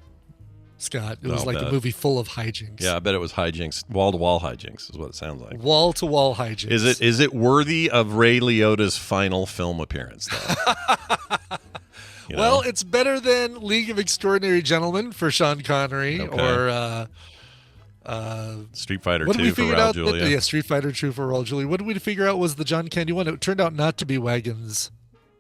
Scott. It was a movie full of hijinks.
Yeah, I bet it was hijinks. Wall-to-wall hijinks is what it sounds like.
Wall-to-wall hijinks.
Is it worthy of Ray Liotta's final film appearance, though?
Well, it's better than League of Extraordinary Gentlemen for Sean Connery or
Street Fighter 2 for Raul Julia.
Street Fighter 2 for Raul Julia. What did we figure out was the John Candy one? It turned out not to be Wagons.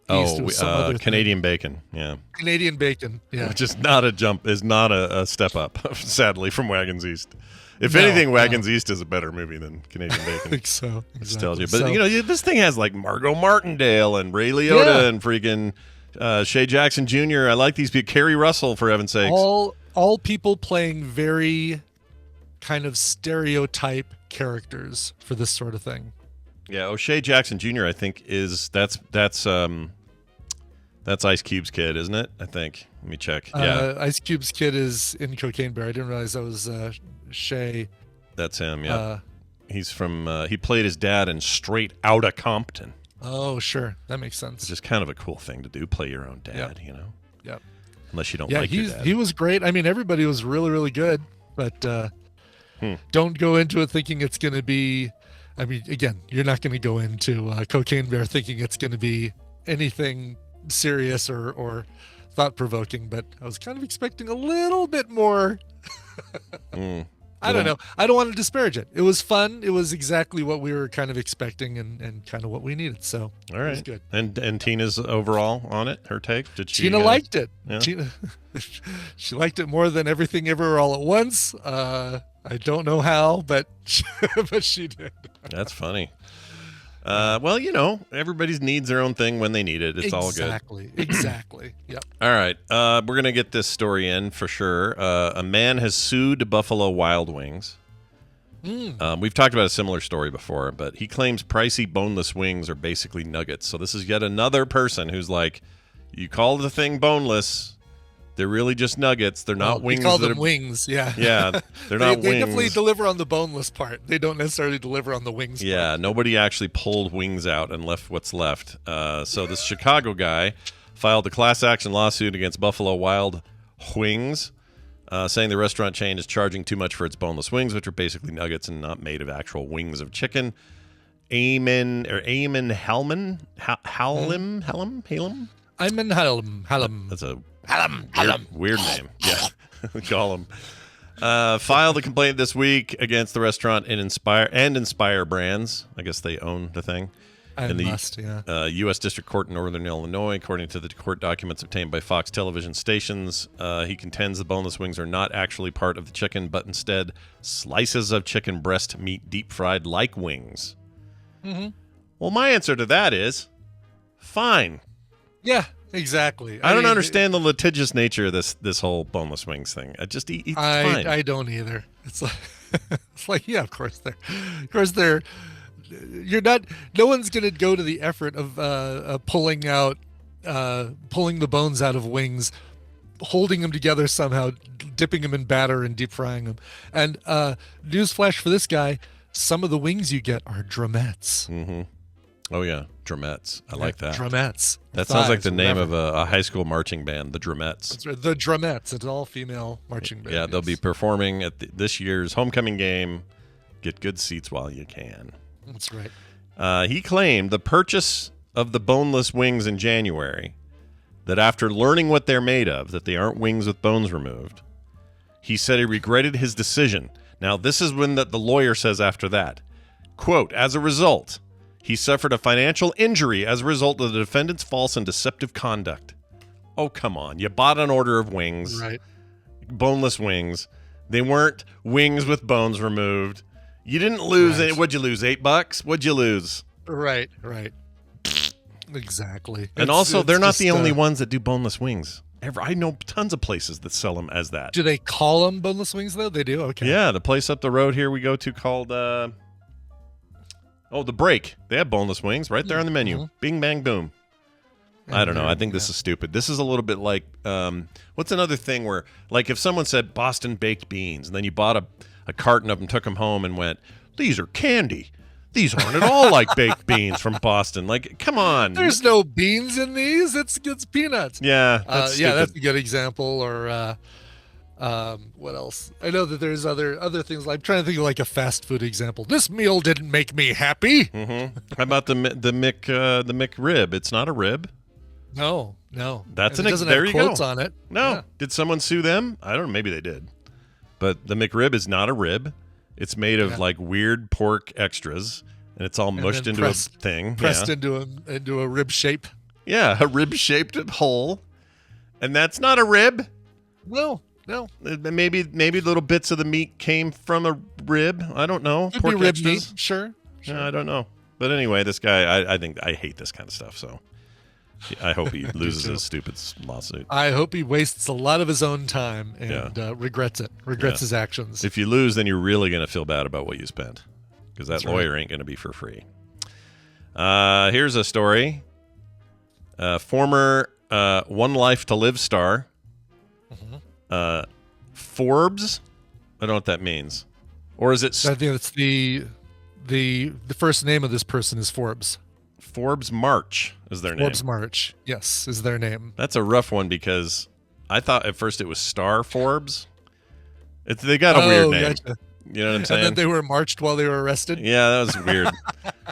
Canadian Bacon. Yeah.
Canadian Bacon. Yeah.
Which is not a jump, is not a step up, sadly, from Wagons East. If anything, Wagons East is a better movie than Canadian Bacon.
I think so.
Which tells you. But, this thing has like Margot Martindale and Ray Liotta and freaking Shea Jackson Jr. I like these people. Kerry Russell, for heaven's sakes.
All people playing very kind of stereotype characters for this sort of thing.
Yeah, O'Shea Jackson Jr. I think that's Ice Cube's kid, isn't it? I think. Let me check. Yeah,
Ice Cube's kid is in Cocaine Bear. I didn't realize that was Shea.
That's him. Yeah, he's from. He played his dad in Straight Outta Compton.
Oh, sure, that makes sense.
It's just kind of a cool thing to do. Play your own dad,
Yep.
Unless you don't like your dad.
He was great. I mean, everybody was really, really good, but don't go into it thinking it's going to be. I mean, again, you're not going to go into Cocaine Bear thinking it's going to be anything serious or thought-provoking, but I was kind of expecting a little bit more. I don't know. I don't want to disparage it. It was fun. It was exactly what we were kind of expecting and kind of what we needed. So
all right,
it was good.
And Tina's overall on it. Her take? Did she?
Tina liked it.
Yeah?
Tina, she liked it more than Everything Ever All at Once. I don't know how, but she did.
That's funny. Well, everybody needs their own thing when they need it. It's all good.
Exactly. Yep.
All right. We're going to get this story in for sure. A man has sued Buffalo Wild Wings. We've talked about a similar story before, but he claims pricey boneless wings are basically nuggets. So this is yet another person who's like, you call the thing boneless, they're really just nuggets. They're not wings.
We call them wings, yeah.
Yeah, they're not wings.
They definitely deliver on the boneless part. They don't necessarily deliver on the wings part.
Nobody actually pulled wings out and left what's left. So this Chicago guy filed a class action lawsuit against Buffalo Wild Wings, saying the restaurant chain is charging too much for its boneless wings, which are basically nuggets and not made of actual wings of chicken. Eamon Hallam. That's a weird name. Yeah, call him. Filed a complaint this week against the restaurant and Inspire Brands. I guess they own the thing. U.S. District Court in Northern Illinois, according to the court documents obtained by Fox television stations. He contends the boneless wings are not actually part of the chicken, but instead slices of chicken breast meat deep fried like wings.
Mm-hmm.
Well, my answer to that is fine.
Yeah. Exactly.
I don't understand the litigious nature of this whole boneless wings thing. I just eat fine.
I don't either. It's like yeah, of course they're. You're not. No one's gonna go to the effort of pulling the bones out of wings, holding them together somehow, dipping them in batter and deep frying them. And newsflash for this guy: some of the wings you get are drumettes.
Mm-hmm. Oh, yeah. Drumettes. I like that.
Drumettes.
That sounds like the name of a high school marching band, the Drumettes.
That's right. The Drumettes. It's an all-female marching band.
Yeah, they'll be performing at this year's homecoming game. Get good seats while you can.
That's right.
He claimed the purchase of the boneless wings in January, that after learning what they're made of, that they aren't wings with bones removed, he said he regretted his decision. Now, this is when the lawyer says after that, quote, as a result, he suffered a financial injury as a result of the defendant's false and deceptive conduct. Oh, come on. You bought an order of wings.
Right.
Boneless wings. They weren't wings with bones removed. You didn't lose any. What'd you lose, $8? What'd you lose?
Right. Exactly.
And also, they're not the only ones that do boneless wings. I know tons of places that sell them as that.
Do they call them boneless wings, though? They do? Okay.
Yeah, the place up the road here we go to called... The Break. They have boneless wings right there on the menu. Mm-hmm. Bing, bang, boom. I don't know. I think this is stupid. This is a little bit like, what's another thing where, like if someone said Boston baked beans, and then you bought a carton of them, took them home, and went, these are candy. These aren't at all like baked beans from Boston. Like, come on.
There's no beans in these. It's peanuts.
Yeah.
That's a good example. Or what else? I know that there's other things. I'm trying to think of like a fast food example. This meal didn't make me happy.
Mm-hmm. How about the McRib? It's not a rib.
No.
That's
it doesn't have quotes on it.
No.
Yeah.
Did someone sue them? I don't know. Maybe they did. But the McRib is not a rib. It's made of like weird pork extras, and it's all mushed into a thing.
Pressed into a rib shape.
Yeah, a rib-shaped hole. And that's not a rib.
No.
Maybe little bits of the meat came from a rib. I don't know.
Could be rib meat. Sure.
I don't know. But anyway, this guy, I think I hate this kind of stuff. So I hope he loses his stupid lawsuit.
I hope he wastes a lot of his own time and regrets it. Regrets his actions.
If you lose, then you're really going to feel bad about what you spent, because that lawyer ain't going to be for free. Here's a story. Former One Life to Live star. Forbes, I don't know what that means, or is it?
I think it's the first name of this person is Forbes.
Forbes March is their name.
Forbes March, yes, is their name.
That's a rough one because I thought at first it was Star Forbes. They got a weird name.
Gotcha.
You know what I'm saying?
And then they were marched while they were arrested.
Yeah, that was weird.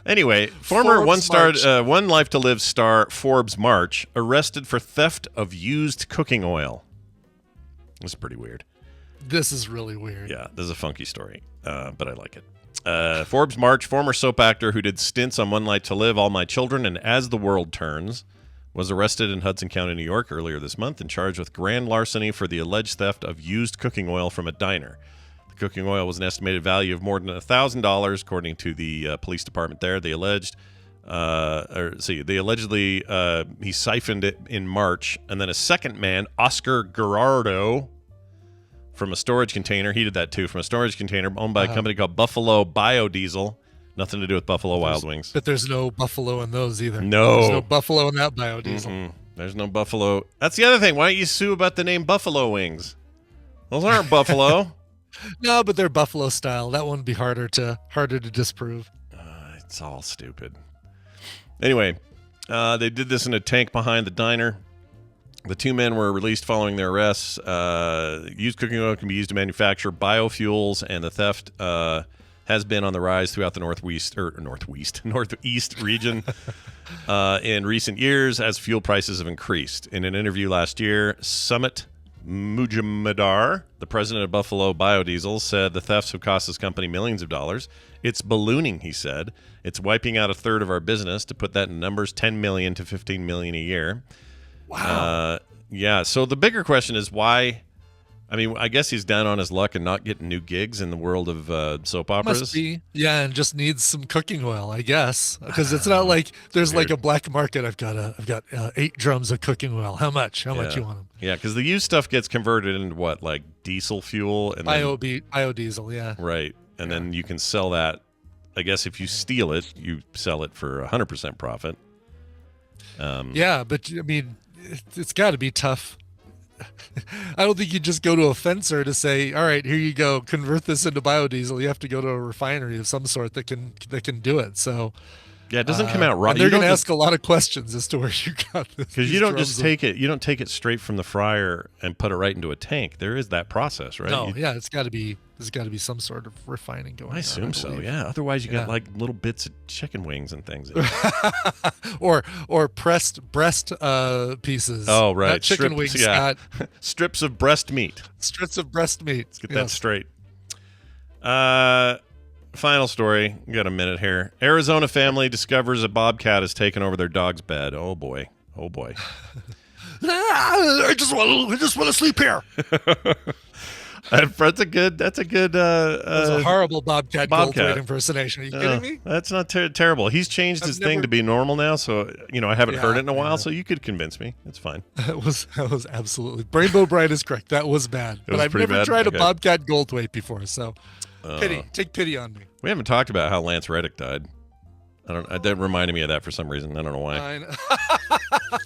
Anyway, former One Life to Live star Forbes March arrested for theft of used cooking oil. This is pretty weird.
This is really weird.
Yeah, this is a funky story, but I like it. Forbes March, former soap actor who did stints on One Life to Live, All My Children, and As the World Turns, was arrested in Hudson County, New York earlier this month and charged with grand larceny for the alleged theft of used cooking oil from a diner. The cooking oil was an estimated value of more than $1,000, according to the police department there. They allegedly he siphoned it in March, and then a second man, Oscar Gerardo, from a storage container. He did that too, from a storage container owned by a company called Buffalo Biodiesel. Nothing to do with Buffalo Wild Wings.
But there's no buffalo in those either.
No.
There's no buffalo in that biodiesel.
Mm-mm. There's no buffalo. That's the other thing. Why don't you sue about the name Buffalo Wings? Those aren't buffalo.
No, but they're buffalo style. That one would be harder to disprove.
It's all stupid. Anyway, they did this in a tank behind the diner. The two men were released following their arrests. Used cooking oil can be used to manufacture biofuels, and the theft has been on the rise throughout the northeast region in recent years as fuel prices have increased. In an interview last year, Sumit Mujamdar, the president of Buffalo Biodiesel, said the thefts have cost his company millions of dollars. It's ballooning, he said. It's wiping out a third of our business. To put that in numbers, $10 million to $15 million a year.
Wow.
Yeah. So the bigger question is why. I mean, I guess he's down on his luck and not getting new gigs in the world of soap operas.
Must be. Yeah, and just needs some cooking oil, I guess, because it's not like there's like a black market. I've got 8 drums of cooking oil. How much? How much you want them?
Yeah, because the used stuff gets converted into what, like diesel fuel and
biodiesel. Yeah.
Right, and then you can sell that. I guess if you steal it, you sell it for 100% profit.
Yeah, but I mean, it's got to be tough. I don't think you just go to a fencer to say, all right, here you go, convert this into biodiesel. You have to go to a refinery of some sort that can do it. So
yeah, it doesn't come out right.
And they're going to ask a lot of questions as to where you got this.
Because you don't just take it. You don't take it straight from the fryer and put it right into a tank. There is that process, right?
No, yeah, it's got to be. There's got to be some sort of refining going on.
I assume so. Yeah. Otherwise, you got like little bits of chicken wings and things.
or pressed breast pieces.
Oh, right.
Not chicken wings.
Yeah. Strips of breast meat.
Strips of breast meat.
Let's get that straight. Final story. We got a minute here. Arizona family discovers a bobcat has taken over their dog's bed. Oh boy. Oh boy.
I just want to sleep here.
That's a good. That's
a horrible Bobcat Goldthwait impersonation. Are you kidding me?
That's not terrible. He's changed his thing to be normal now, so I haven't heard it in a while. So you could convince me. It's fine.
That was absolutely. Rainbow Bright is correct. That was bad, but I've never tried a Bobcat Goldthwait before. So take pity on me.
We haven't talked about how Lance Reddick died. That reminded me of that for some reason. I don't know why.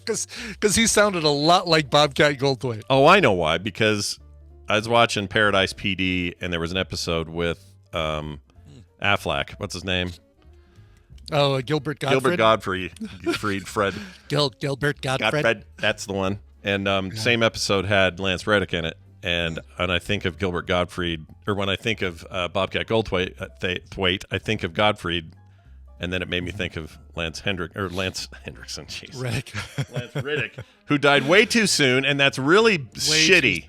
Because he sounded a lot like Bobcat Goldthwait.
Oh, I know why. Because I was watching Paradise PD, and there was an episode with Affleck. What's his name?
Oh, Gilbert Gottfried.
Gilbert Gottfried. Fred.
Gilbert Gottfried.
That's the one. And same episode had Lance Reddick in it. And I think of Gilbert Gottfried, or when I think of Bobcat Goldthwait, I think of Gottfried. And then it made me think of Lance Hendrickson, jeez. Lance Reddick, who died way too soon, and that's really shitty.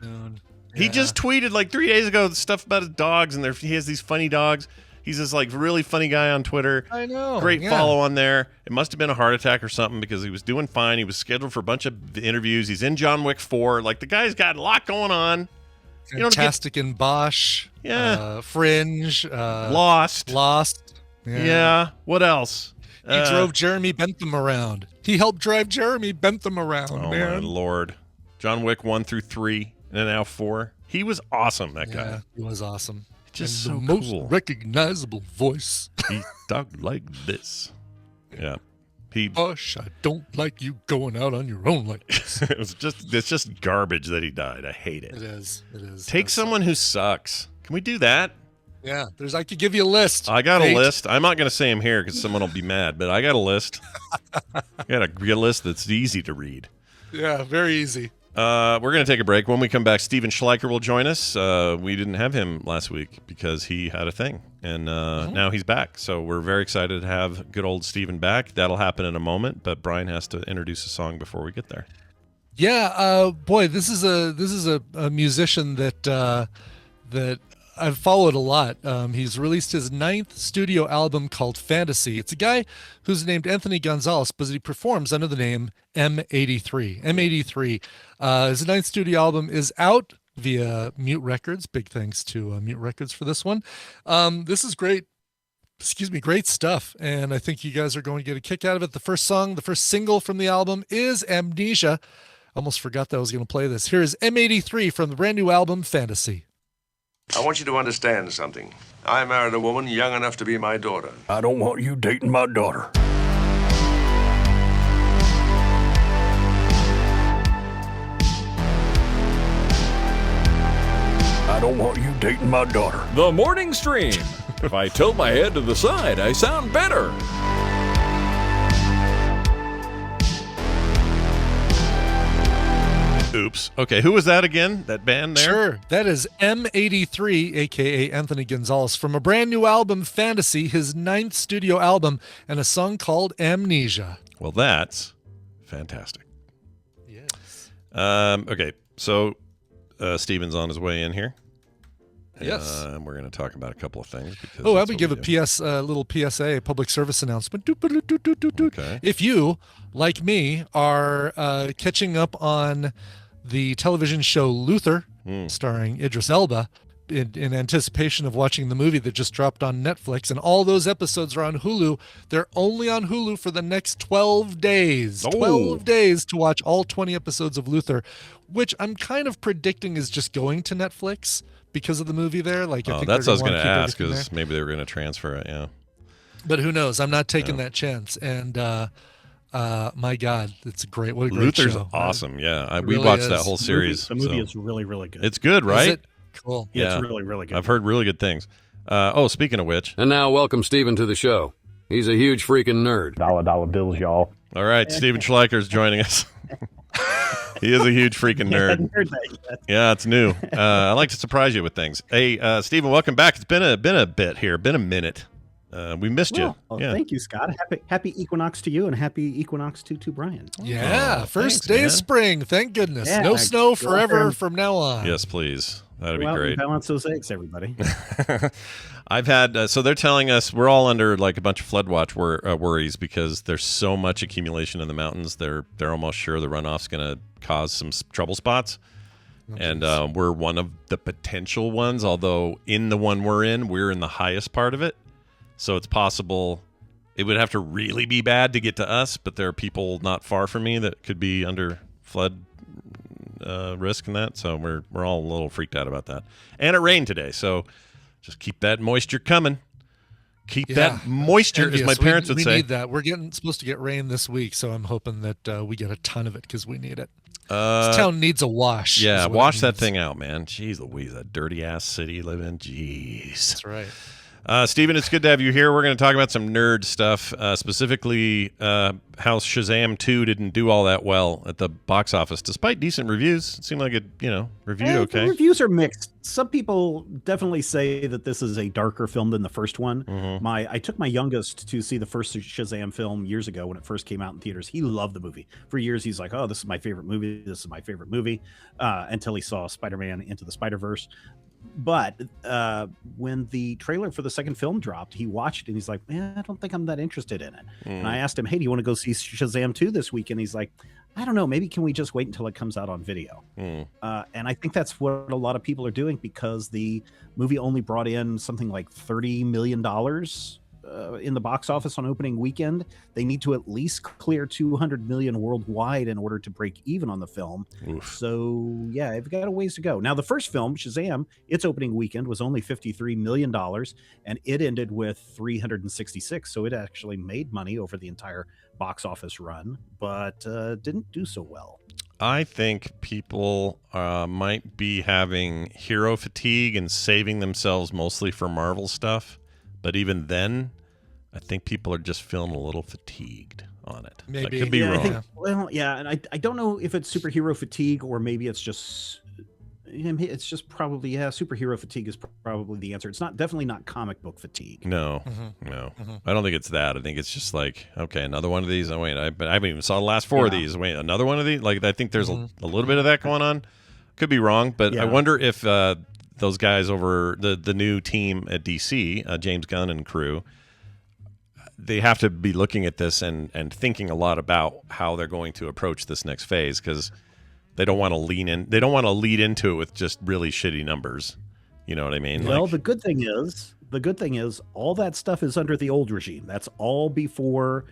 He just tweeted like 3 days ago stuff about his dogs, and he has these funny dogs. He's this like really funny guy on Twitter.
I know.
Great follow on there. It must have been a heart attack or something because he was doing fine. He was scheduled for a bunch of interviews. He's in John Wick 4. Like the guy's got a lot going on.
Fantastic in Bosch.
Yeah.
Fringe.
Lost. Yeah. What else?
He drove Jeremy Bentham around. He helped drive Jeremy Bentham around, man.
Oh, my Lord. John Wick 1 through 3 and now 4. He was awesome, that guy.
Yeah, he was awesome.
Just
and
so
the most
cool.
Recognizable voice.
He talked like this. Yeah.
Hush, I don't like you going out on your own like this.
It's just garbage that he died. I hate it.
It is.
Take someone who sucks. Can we do that?
Yeah, I could give you a list.
I got a list. I'm not going to say them here because someone will be mad, but I got a list. I got a list that's easy to read.
Yeah, very easy.
We're going to take a break. When we come back, Steven Schleicher will join us. We didn't have him last week because he had a thing, and now he's back. So we're very excited to have good old Steven back. That'll happen in a moment, but Brian has to introduce a song before we get there.
Yeah, boy, this is a musician that I've followed a lot. He's released his 9th studio album called Fantasy. It's a guy who's named Anthony Gonzalez, but he performs under the name M83. M83. His 9th studio album is out via Mute Records. Big thanks to Mute Records for this one. This is great. Excuse me, great stuff. And I think you guys are going to get a kick out of it. The first single from the album is Amnesia. Almost forgot that I was going to play this. Here is M83 from the brand new album Fantasy.
I want you to understand something. I married a woman young enough to be my daughter.
I don't want you dating my daughter. I don't want you dating my daughter.
The morning stream. If I tilt my head to the side, I sound better.
Oops. Okay, who was that again? That band there?
Sure. That is M83, a.k.a. Anthony Gonzalez, from a brand new album, Fantasy, his 9th studio album, and a song called Amnesia.
Well, that's fantastic.
Yes.
Okay, so Steven's on his way in here.
Yes.
And we're going to talk about a couple of things.
Oh, I would give a little PSA, public service announcement.
Okay.
If you, like me, are catching up on the television show Luther, starring Idris Elba, in anticipation of watching the movie that just dropped on Netflix, and all those episodes are on Hulu. They're only on Hulu for the next 12 days. 12 days to watch all 20 episodes of Luther, which I'm kind of predicting is just going to Netflix because of the movie there. Like, I think
that's what I was going to
keep
ask,
everything
because maybe they were going to transfer it, yeah.
But who knows? I'm not taking that chance. And my God, it's great. What a great
Luther's
show.
awesome, yeah. We
really
watched
is.
that whole series.
The movie is really, really good.
It's good, right?
Is it? Cool.
Yeah, it's really, really good.
I've heard really good things. Speaking of which.
And now welcome Steven to the show. He's a huge freaking nerd.
Dollar bills, y'all.
All right, Steven Schleicher's joining us. He is a huge freaking nerd. Yeah, it's new. I like to surprise you with things. Hey, Steven, welcome back. It's been a bit here, been a minute. We missed you.
Yeah. Thank you, Scott. Happy equinox to you, and happy equinox to Brian.
Yeah, first day of spring. Thank goodness.
Yeah,
no snow forever from now on.
Yes, please. That'd be
Go out
great.
and balance those eggs, everybody.
I've had so they're telling us we're all under like a bunch of flood watch worries because there's so much accumulation in the mountains. They're almost sure the runoff's going to cause some trouble spots. And we're one of the potential ones, although in the one we're in the highest part of it. So it's possible it would have to really be bad to get to us, but there are people not far from me that could be under flood risk and that. So we're all a little freaked out about that. And it rained today, so just keep that moisture coming. Keep that moisture, as my parents would say.
We need that. We're supposed to get rain this week, so I'm hoping that we get a ton of it because we need it. This town needs a wash.
Yeah, wash that thing out, man. Jeez Louise, that dirty-ass city you live in. Jeez.
That's right.
Steven, it's good to have you here. We're going to talk about some nerd stuff, specifically how Shazam 2 didn't do all that well at the box office, despite decent reviews. It seemed like it, reviewed okay.
The reviews are mixed. Some people definitely say that this is a darker film than the first one.
Mm-hmm.
I took my youngest to see the first Shazam film years ago when it first came out in theaters. He loved the movie. For years, he's like, oh, this is my favorite movie. This is my favorite movie, until he saw Spider-Man Into the Spider-Verse. But when the trailer for the second film dropped, he watched it and he's like, I don't think I'm that interested in it. And I asked him, hey, do you want to go see Shazam 2 this week? And he's like, I don't know. Maybe can we just wait until it comes out on video? And I think that's what a lot of people are doing because the movie only brought in something like $30 million in the box office on opening weekend. They need to at least clear 200 million worldwide in order to break even on the film.
Oof.
So yeah, they've got a ways to go. Now the first film, Shazam, its opening weekend was only $53 million and it ended with 366. So it actually made money over the entire box office run, but didn't do so well.
I think people might be having hero fatigue and saving themselves mostly for Marvel stuff. But even then, I think people are just feeling a little fatigued on it.
Maybe.
I could be wrong.
And I don't know if it's superhero fatigue or maybe it's just It's just probably superhero fatigue is probably the answer. It's definitely not comic book fatigue.
No, no, I don't think it's that. I think it's just like, okay, another one of these. Oh wait, I haven't even saw the last 4 of these. Wait, another one of these. Like I think there's a little bit of that going on. Could be wrong, but I wonder if those guys over the new team at DC, James Gunn and crew, they have to be looking at this and thinking a lot about how they're going to approach this next phase, because they don't want to lean in. They don't want to lead into it with just really shitty numbers. You know what I mean?
Well, the good thing is all that stuff is under the old regime. That's all before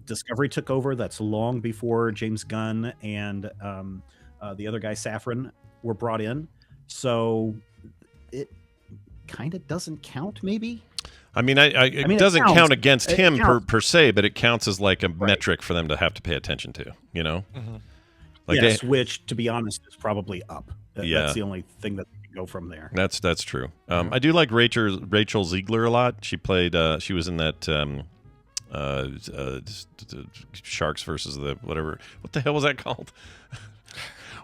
Discovery took over. That's long before James Gunn and the other guy, Safran, were brought in. So it kind of doesn't count, maybe.
I mean, it doesn't count against him per se, but it counts as like a metric for them to have to pay attention to, you know?
Like which, to be honest, is probably up. That's the only thing that can go from there.
That's true. I do like Rachel Ziegler a lot. She played, she was in that Sharks versus the whatever. What the hell was that called?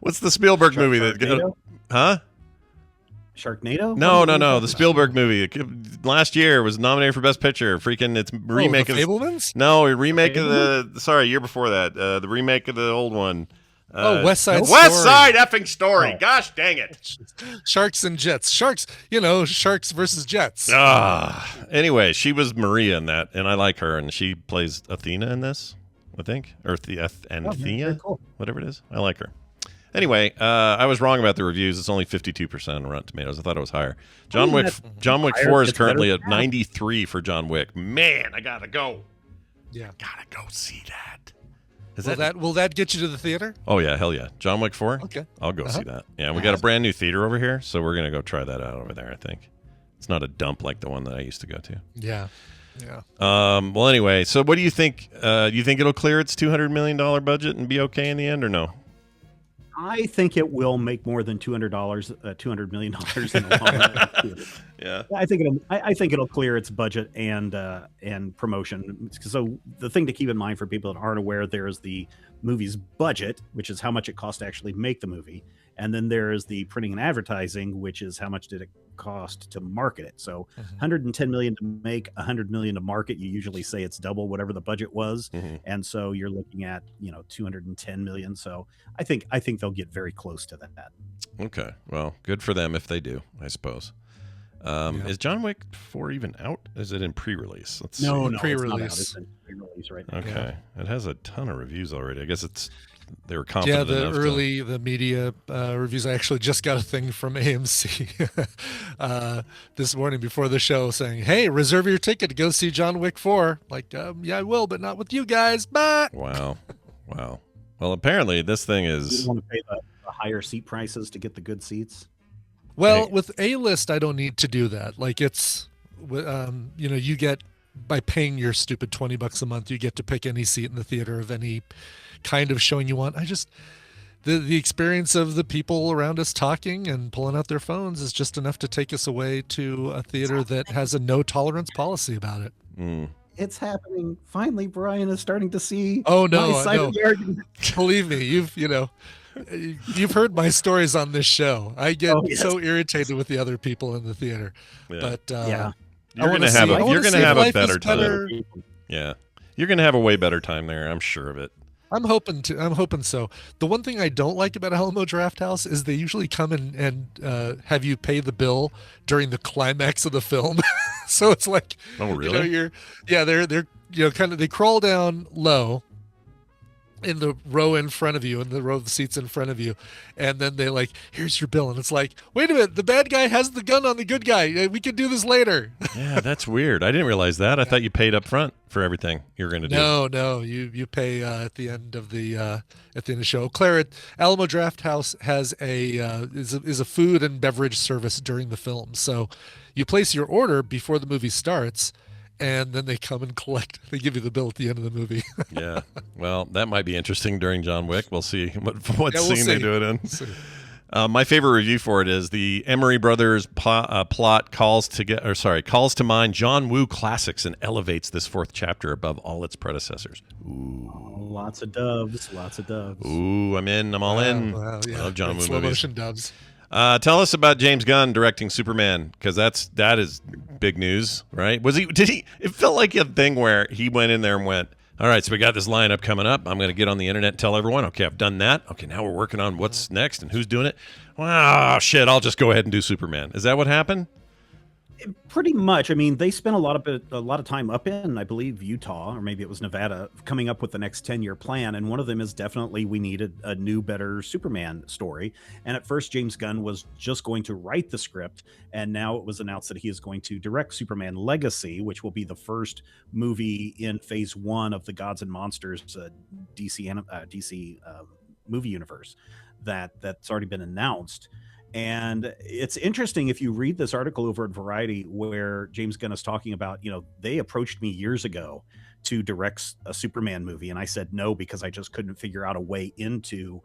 What's the Spielberg movie that? Huh?
Sharknado?
No. The Spielberg movie last year was nominated for Best Picture. Freaking, it's remake
of the Fablemans?
No, remake of the. Sorry, year before that. The remake of the old one.
West Side
Story. West Side effing Story. Oh. Gosh dang it.
Sharks and Jets. Sharks versus Jets.
Anyway, she was Maria in that, and I like her, and she plays Athena in this, I think, or Anthea, cool. Whatever it is. I like her. Anyway, I was wrong about the reviews. It's only 52% on Rotten Tomatoes. I thought it was higher. John Wick 4 is currently at 93 for John Wick. Man, I gotta go.
Yeah,
gotta go see that.
Will that get you to the theater?
Oh yeah, hell yeah. John Wick 4?
Okay.
I'll go see that. Yeah, we got a brand new theater over here, so we're gonna go try that out over there, I think. It's not a dump like the one that I used to go to.
Yeah.
Well anyway, so what do you think? Do you think it'll clear its $200 million budget and be okay in the end, or no?
I think it will make more than $200 million in the long run.
Yeah,
I think it'll clear its budget and promotion. So the thing to keep in mind for people that aren't aware, there's the movie's budget, which is how much it costs to actually make the movie, and then there is the printing and advertising, which is how much did it cost to market it. So 110 million to make, 100 million to market. You usually say it's double whatever the budget was, and so you're looking at 210 million. So I think they'll get very close to that. Okay,
well, good for them if they do, I suppose. Is John Wick 4 even out? Is it in pre-release?
No,
pre-release.
It's in pre-release right now.
Okay, it has a ton of reviews already. I guess they were confident.
Yeah, the media reviews. I actually just got a thing from AMC this morning before the show saying, "Hey, reserve your ticket to go see John Wick 4." Like, yeah, I will, but not with you guys. Bye.
Wow. Well, apparently this thing is.
You want to pay the higher seat prices to get the good seats.
Well, with A-list, I don't need to do that. Like it's, you get by paying your stupid $20 a month, you get to pick any seat in the theater of any kind of showing you want. The experience of the people around us talking and pulling out their phones is just enough to take us away to a theater that has a no tolerance policy about it.
It's happening. Finally, Brian is starting to see.
Oh no,
my side of the argument.
Believe me, you've heard my stories on this show. I get so irritated with the other people in the theater.
Yeah.
But
you're gonna have a better time. Yeah, you're gonna have a way better time there. I'm sure of it.
I'm hoping so. The one thing I don't like about Alamo Drafthouse is they usually come in and have you pay the bill during the climax of the film. So it's like,
oh really?
They're kind of, they crawl down low in the row in front of you, in the row of the seats in front of you, and then they like, here's your bill, and it's like, wait a minute, the bad guy has the gun on the good guy. We can do this later.
Yeah, that's weird. I didn't realize that. I thought you paid up front for everything you're going to do.
No, you pay at the end of the show. Claire, Alamo Drafthouse has is a food and beverage service during the film, so you place your order before the movie starts. And then they come and collect. They give you the bill at the end of the movie.
Yeah. Well, that might be interesting during John Wick. We'll see what scene they do it in. My favorite review for it is the Emery Brothers plot calls to mind John Woo classics and elevates this fourth chapter above all its predecessors. Ooh.
Oh, lots of doves.
Ooh, I'm in. I'm all in.
Wow, yeah.
I love John Woo
slow
movies.
motion doves.
Tell us about James Gunn directing Superman, because that is big news, right? It felt like a thing where he went in there and went, all right, so we got this lineup coming up. I'm going to get on the internet and tell everyone, okay, I've done that. Okay, now we're working on what's next and who's doing it. Wow, shit, I'll just go ahead and do Superman. Is that what happened?
Pretty much. I mean, they spent a lot of time up in, I believe, Utah, or maybe it was Nevada, coming up with the next 10-year plan. And one of them is definitely we needed a new, better Superman story. And at first, James Gunn was just going to write the script. And now it was announced that he is going to direct Superman Legacy, which will be the first movie in phase 1 of the Gods and Monsters DC movie universe that's already been announced. And it's interesting if you read this article over at Variety where James Gunn is talking about, they approached me years ago to direct a Superman movie. And I said no, because I just couldn't figure out a way into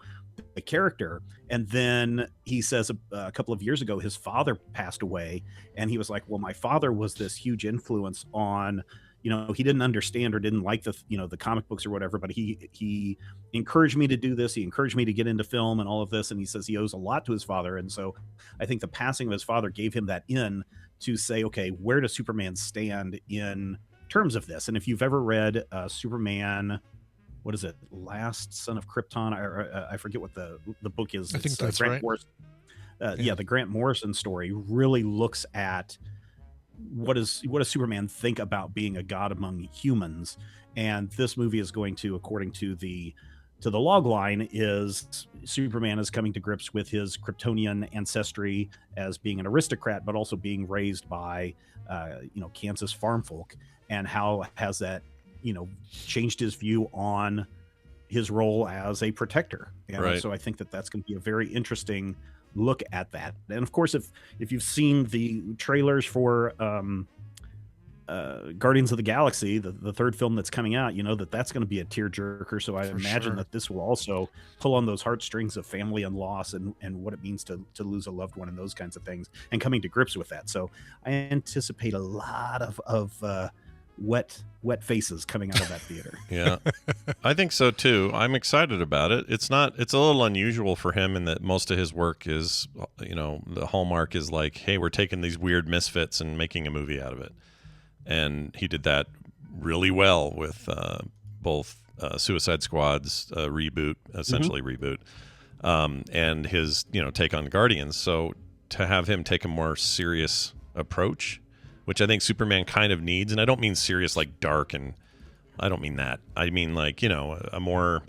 the character. And then he says a couple of years ago, his father passed away. And he was like, well, my father was this huge influence on, he didn't understand or didn't like the comic books or whatever, but he encouraged me to do this. He encouraged me to get into film and all of this. And he says he owes a lot to his father. And so I think the passing of his father gave him that in to say, okay, where does Superman stand in terms of this? And if you've ever read Superman, what is it? Last Son of Krypton. I forget what the book is.
I think that's
Grant
right.
Yeah, the Grant Morrison story really looks at what does Superman think about being a god among humans. And this movie is going to, according to the log line, is Superman is coming to grips with his Kryptonian ancestry as being an aristocrat, but also being raised by Kansas farm folk, and how has that changed his view on his role as a protector. And
right.
So I think that's going to be a very interesting look at that. And of course, if you've seen the trailers for Guardians of the Galaxy, the third film that's coming out, that's going to be a tearjerker. So I imagine that this will also pull on those heartstrings of family and loss and what it means to lose a loved one and those kinds of things, and coming to grips with that. So I anticipate a lot of wet faces coming out of that theater.
Yeah, I think so too. I'm excited about it. It's a little unusual for him in that most of his work is, the hallmark is like, hey, we're taking these weird misfits and making a movie out of it. And he did that really well with both Suicide Squad's essentially reboot, and his, take on Guardians. So to have him take a more serious approach, which I think Superman kind of needs, and I don't mean serious like dark, and I don't mean that. I mean like, a more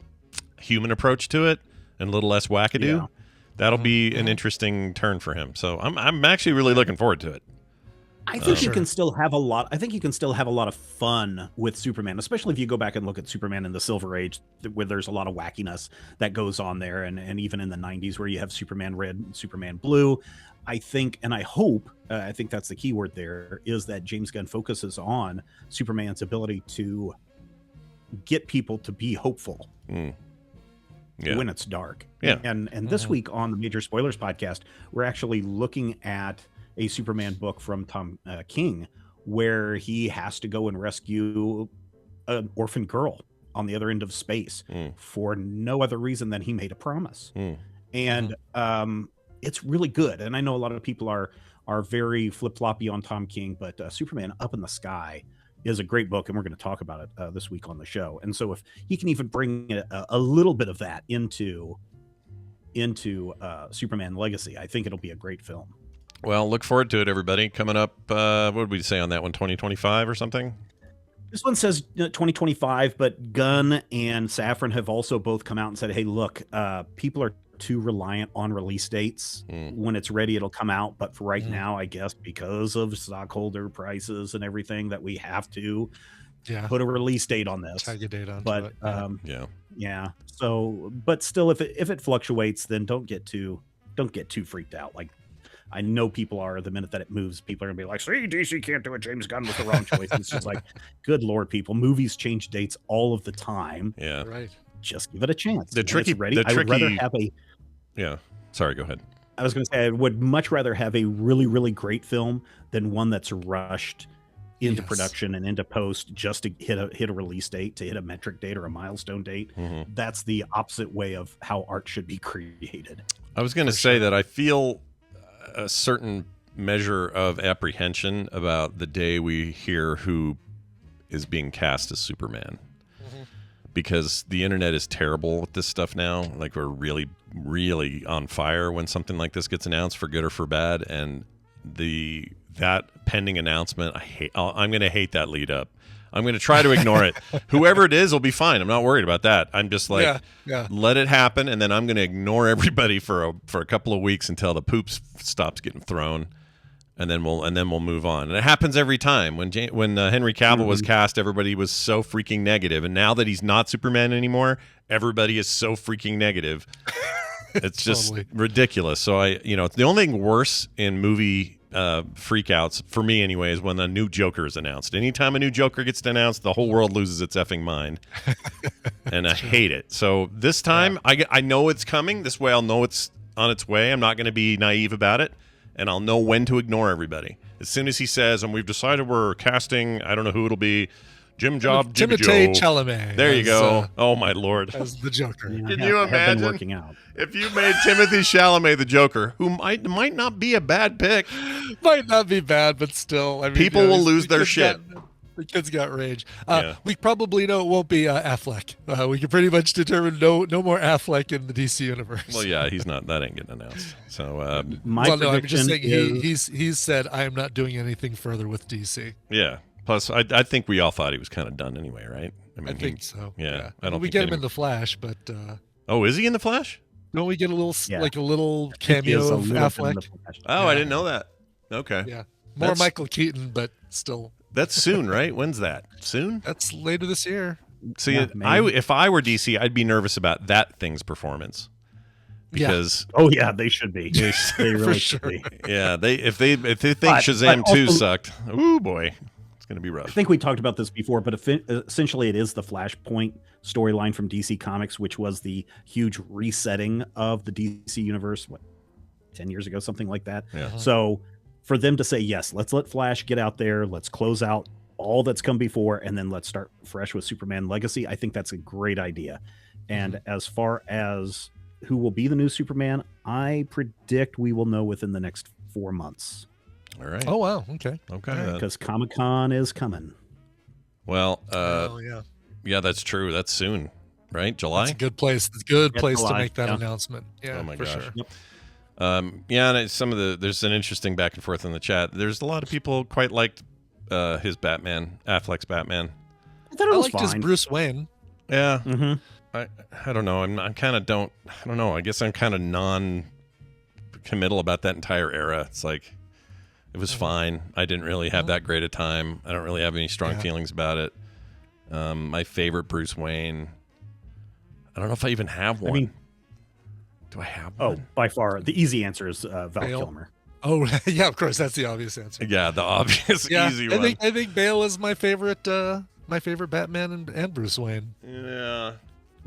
human approach to it and a little less wackadoo.
Yeah.
That'll be an interesting turn for him. So I'm actually really looking forward to it.
I think you can still have a lot. I think you can still have a lot of fun with Superman, especially if you go back and look at Superman in the Silver Age, where there's a lot of wackiness that goes on there, and even in the 90s where you have Superman Red and Superman Blue. I think, and I hope, I think that's the key word there, is that James Gunn focuses on Superman's ability to get people to be hopeful when it's dark.
Yeah.
And this week on the Major Spoilers podcast, we're actually looking at a Superman book from Tom King, where he has to go and rescue an orphan girl on the other end of space for no other reason than he made a promise. And it's really good. And I know a lot of people are very flip-floppy on Tom King, but Superman Up in the Sky is a great book, and we're going to talk about it this week on the show. And so if he can even bring a little bit of that into Superman Legacy, I think it'll be a great film.
Well, look forward to it, everybody. Coming up, what did we say on that one, 2025 or something?
This one says 2025, but Gunn and Safran have also both come out and said, hey, look, people are too reliant on release dates. When it's ready, it'll come out. But for right now, I guess because of stockholder prices and everything, that we have to put a release date on this.
Tag a date on
but
it.
yeah. So, but still, if it fluctuates, then don't get too freaked out. Like, I know people are, the minute that it moves, people are gonna be like, see, DC can't do it. James Gunn was the wrong choice. It's just like, good Lord, people, movies change dates all of the time.
Yeah.
Right.
Just give it a chance.
The tricky,
ready. I would rather have a
sorry, go ahead.
I was going to say I would much rather have a really, really great film than one that's rushed into production and into post just to hit a release date, to hit a metric date or a milestone date. That's the opposite way of how art should be created.
I was going to say that I feel a certain measure of apprehension about the day we hear who is being cast as Superman. Because the internet is terrible with this stuff now. Like, we're really, really on fire when something like this gets announced, for good or for bad. And that pending announcement, I'm going to hate that lead up. I'm going to try to ignore it. Whoever it is will be fine. I'm not worried about that. I'm just like, let it happen, and then I'm going to ignore everybody for a couple of weeks until the poop stops getting thrown. And then we'll move on. And it happens every time. When Henry Cavill was cast, everybody was so freaking negative. And now that he's not Superman anymore, everybody is so freaking negative. It's just ridiculous. So the only thing worse in movie freakouts, for me anyway, is when a new Joker is announced. Anytime a new Joker gets announced, the whole world loses its effing mind. And I hate it. So this time, I know it's coming. This way I'll know it's on its way. I'm not going to be naive about it. And I'll know when to ignore everybody. As soon as he says, and we've decided we're casting, I don't know who it'll be,
Timothée Chalamet.
There you go. Oh, my Lord.
As the Joker.
Can you imagine
working out.
if you made Timothée Chalamet the Joker, who might not be a bad pick?
Might not be bad, but still. I mean,
people will lose their shit.
The kid's got rage. We probably know it won't be Affleck. We can pretty much determine no more Affleck in the DC universe.
Well, yeah, he's not. That ain't getting announced. So,
I'm just saying he's said I am not doing anything further with DC.
Yeah. Plus, I think we all thought he was kind of done anyway, right?
I think so.
Yeah.
I don't. We get him in the Flash, but.
Oh, is he in the Flash?
Don't we get a little cameo of Affleck?
Oh, I didn't know that. Okay.
Yeah. More Michael Keaton, but still.
That's soon, right? When's that? Soon?
That's later this year.
See, if I were DC, I'd be nervous about that thing's performance. Because
they should be. They really should be.
Yeah, if they think Shazam 2 sucked, oh boy, it's going to be rough.
I think we talked about this before, but essentially it is the Flashpoint storyline from DC Comics, which was the huge resetting of the DC universe, 10 years ago, something like that.
Yeah.
So for them to say, yes, let's let Flash get out there, let's close out all that's come before, and then let's start fresh with Superman Legacy, I think that's a great idea. And as far as who will be the new Superman, I predict we will know within the next 4 months.
All right.
Oh, wow. Okay.
Because Comic-Con is coming.
Well, yeah, that's true. That's soon, right? July?
That's a good place. It's a good place to make that announcement. Yeah,
oh my
for
gosh.
sure.
Yep. And there's an interesting back and forth in the chat. There's a lot of people quite liked his Batman, Affleck's Batman.
I thought it was
liked his Bruce Wayne.
Yeah.
Mm-hmm.
I don't know. I don't know. I guess I'm kind of non-committal about that entire era. It's like, it was fine. I didn't really have that great a time. I don't really have any strong feelings about it. My favorite Bruce Wayne, I don't know if I even have one.
I mean,
do I have one?
Oh, by far, the easy answer is Val Kilmer.
Oh, yeah, of course, that's the obvious answer.
Yeah, the obvious easy one.
I think Bale is my favorite Batman and Bruce Wayne.
Yeah,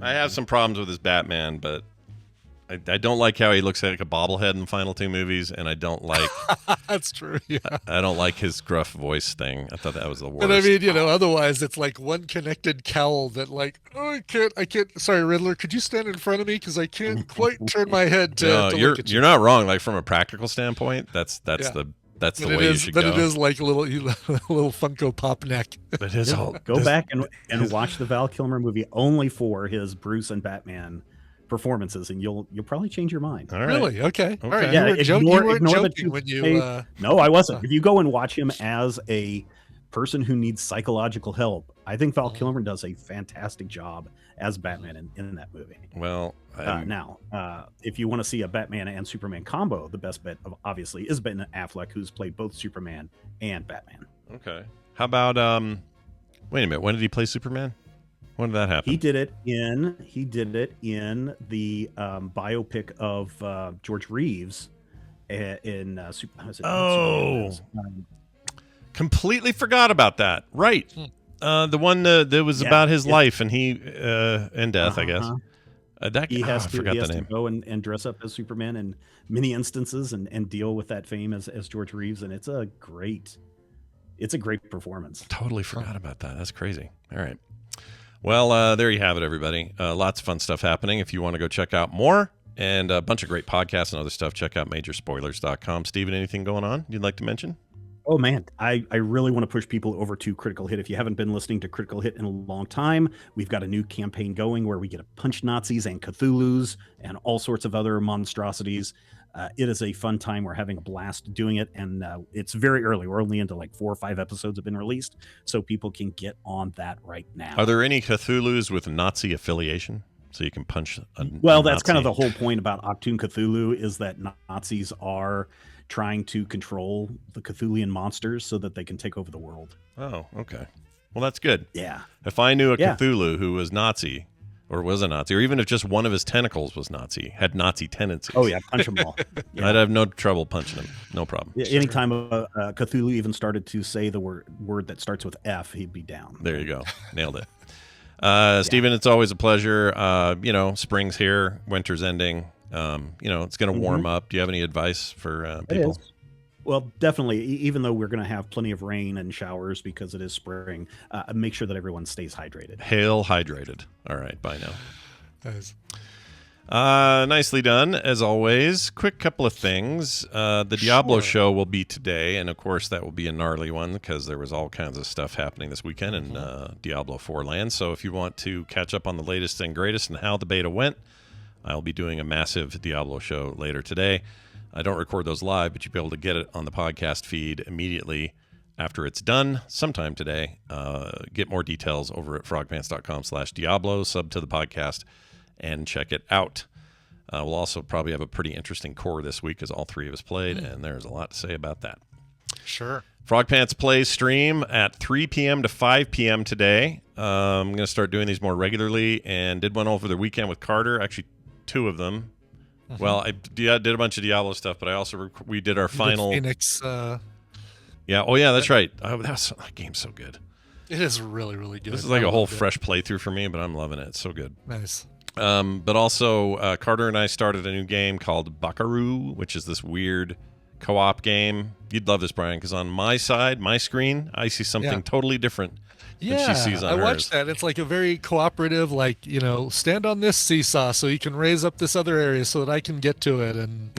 I have some problems with his Batman, but I don't like how he looks like a bobblehead in the final two movies, and I don't like.
That's true. Yeah,
I don't like his gruff voice thing. I thought that was the worst.
But I mean, otherwise it's like one connected cowl that, like, I can't. Sorry, Riddler, could you stand in front of me because I can't quite turn my head to.
No,
look at you.
You're not wrong. Like, from a practical standpoint, that's the way you should go.
But it is like a little Funko Pop neck.
It is all.
Go back and watch the Val Kilmer movie only for his Bruce and Batman performances, and you'll probably change your mind.
All right.
Really? Okay. All right.
Yeah,
you weren't joking when you.
No, I wasn't. If you go and watch him as a person who needs psychological help, I think Val Kilmer does a fantastic job as Batman in that movie.
Well,
now, if you want to see a Batman and Superman combo, the best bet obviously is Ben Affleck, who's played both Superman and Batman.
Okay. How about wait a minute, when did he play Superman? When did that happen?
He did it in the biopic of George Reeves in
completely forgot about that. Right. The one that was about his life and he and death, I guess.
He has
I
to
forgot the name.
go and dress up as Superman in many instances and deal with that fame as George Reeves, and it's a great performance.
Totally forgot about that. That's crazy. All right. Well, there you have it, everybody. Lots of fun stuff happening. If you want to go check out more and a bunch of great podcasts and other stuff, check out majorspoilers.com. Steven, anything going on you'd like to mention?
Oh, man, I really want to push people over to Critical Hit. If you haven't been listening to Critical Hit in a long time, we've got a new campaign going where we get to punch Nazis and Cthulhus and all sorts of other monstrosities. It is a fun time. We're having a blast doing it, and it's very early. We're only into like 4 or 5 episodes have been released, so people can get on that right now.
Are there any Cthulhus with Nazi affiliation? So you can punch
Well, that's kind of the whole point about Achtung Cthulhu, is that Nazis are trying to control the Cthulhian monsters so that they can take over the world.
Oh, okay. Well, that's good.
Yeah.
If I knew a Cthulhu who was Nazi, or was a Nazi, or even if just one of his tentacles was Nazi, had Nazi tendencies.
Oh, yeah, punch them all. Yeah.
I'd have no trouble punching him. No problem.
Yeah, anytime Cthulhu even started to say the word that starts with F, he'd be down.
There you go. Nailed it. Stephen, it's always a pleasure. Spring's here, winter's ending. It's going to warm up. Do you have any advice for people?
Well, definitely. Even though we're going to have plenty of rain and showers because it is spring, make sure that everyone stays hydrated.
Hail hydrated. All right. Bye now.
Nice.
Nicely done, as always. Quick couple of things. The Diablo show will be today, and of course that will be a gnarly one because there was all kinds of stuff happening this weekend in Diablo 4 land. So if you want to catch up on the latest and greatest and how the beta went, I'll be doing a massive Diablo show later today. I don't record those live, but you'll be able to get it on the podcast feed immediately after it's done sometime today. Get more details over at frogpants.com/Diablo. Sub to the podcast and check it out. We'll also probably have a pretty interesting core this week as all 3 of us played, and there's a lot to say about that.
Sure.
Frog Pants Plays stream at 3 p.m. to 5 p.m. today. I'm going to start doing these more regularly, and did one over the weekend with Carter, actually 2 of them. Well, I did a bunch of Diablo stuff, but I also we did our final
Phoenix.
Yeah. Oh, yeah. That's right. That game's so good.
It is really, really good.
This is like a whole fresh playthrough for me, but I'm loving it. It's so good.
Nice.
But also, Carter and I started a new game called Buckaroo, which is this weird co-op game. You'd love this, Brian, because on my side, my screen, I see something totally different than she sees on hers.
I watched that. It's like a very cooperative, stand on this seesaw so you can raise up this other area so that I can get to it. And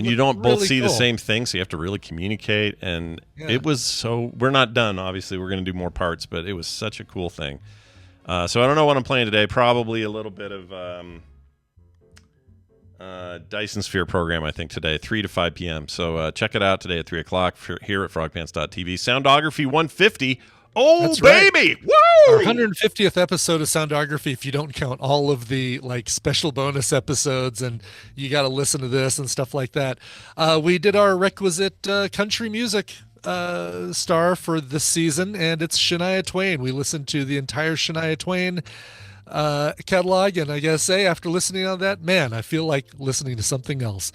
you don't both see the same thing, so you have to really communicate. And it was we're not done, obviously. We're going to do more parts, but it was such a cool thing. So I don't know what I'm playing today. Probably a little bit of Dyson Sphere program, I think, today, 3 to 5 p.m. So check it out today at 3 o'clock here at frogpants.tv. Soundography 150. Oh,
that's
baby!
Right.
Woo!
Our 150th episode of Soundography, if you don't count all of the special bonus episodes, and you got to listen to this and stuff like that. We did our requisite country music star for this season, and it's Shania Twain. We listened to the entire Shania Twain catalog, and I gotta say, after listening on that, man, I feel like listening to something else.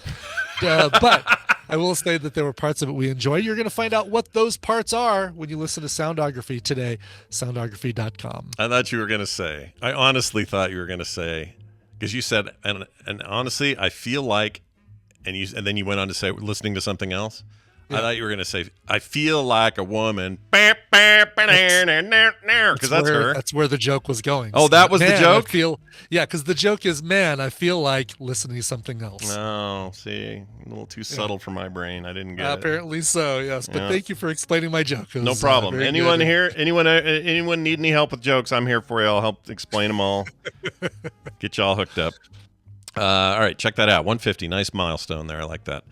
But I will say that there were parts of it we enjoyed. You're going to find out what those parts are when you listen to Soundography today, soundography.com.
I thought you were going to say, I honestly thought you were going to say, because you said, and honestly, I feel like, and then you went on to say, listening to something else. Yeah. I thought you were going to say, I feel like a woman. Because that's her.
That's where the joke was going.
Oh, that was the joke?
Because the joke is, man, I feel like listening to something else.
Oh, see, a little too subtle for my brain. I didn't get it.
Apparently so, yes. But thank you for explaining my joke.
No problem. Anyone here, anyone need any help with jokes, I'm here for you. I'll help explain them all. Get you all hooked up. All right, check that out. 150, nice milestone there. I like that.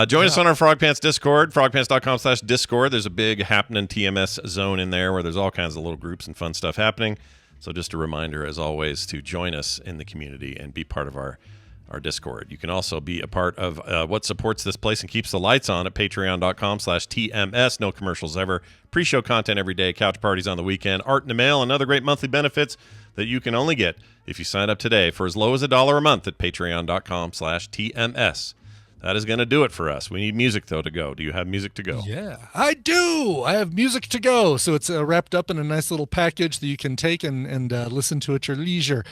Join us on our Frog Pants Discord, frogpants.com/Discord. There's a big happening TMS zone in there where there's all kinds of little groups and fun stuff happening. So just a reminder, as always, to join us in the community and be part of our Discord. You can also be a part of what supports this place and keeps the lights on at patreon.com/TMS. No commercials ever. Pre-show content every day, couch parties on the weekend, art in the mail, and other great monthly benefits that you can only get if you sign up today for as low as $1 a month at patreon.com/TMS. that is going to do it for us. We need music, though, to go. Do you have music to go?
Yeah, I do. I have music to go. So it's wrapped up in a nice little package that you can take and listen to at your leisure.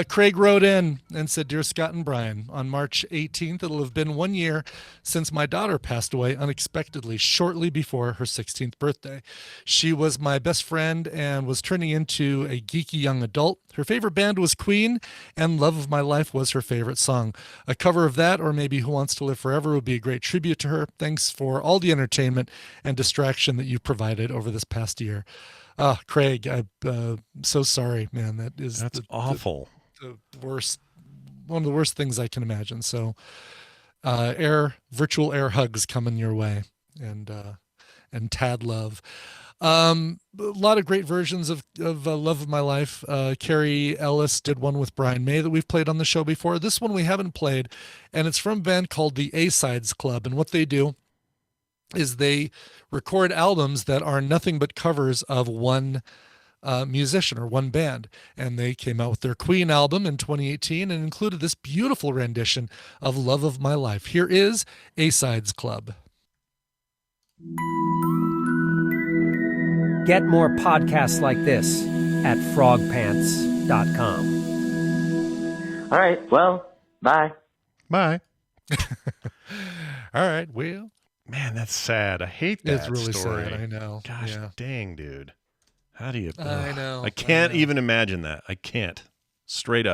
Craig wrote in and said, Dear Scott and Brian, on March 18th, it'll have been 1 year since my daughter passed away unexpectedly shortly before her 16th birthday. She was my best friend and was turning into a geeky young adult. Her favorite band was Queen, and Love of My Life was her favorite song. A cover of that, or maybe Who Wants to Live Forever, would be a great tribute to her. Thanks for all the entertainment and distraction that you provided over this past year. Craig, I'm so sorry, man. That's
awful.
The worst, one of the worst things I can imagine. So, virtual air hugs coming your way, and Tad love. A lot of great versions of Love of My Life. Carrie Ellis did one with Brian May that we've played on the show before. This one we haven't played, and it's from a band called the A-Sides Club. And what they do is they record albums that are nothing but covers of one musician or one band. And they came out with their Queen album in 2018 and included this beautiful rendition of Love of My Life. Here is A-Sides Club.
Get more podcasts like this at frogpants.com.
All right. Well, bye.
Bye.
All right. Well,
man, that's sad. I hate that.
It's really
story.
sad. I know.
Gosh, dang, dude. How do you?
I know.
I can't even imagine that. I can't. Straight up.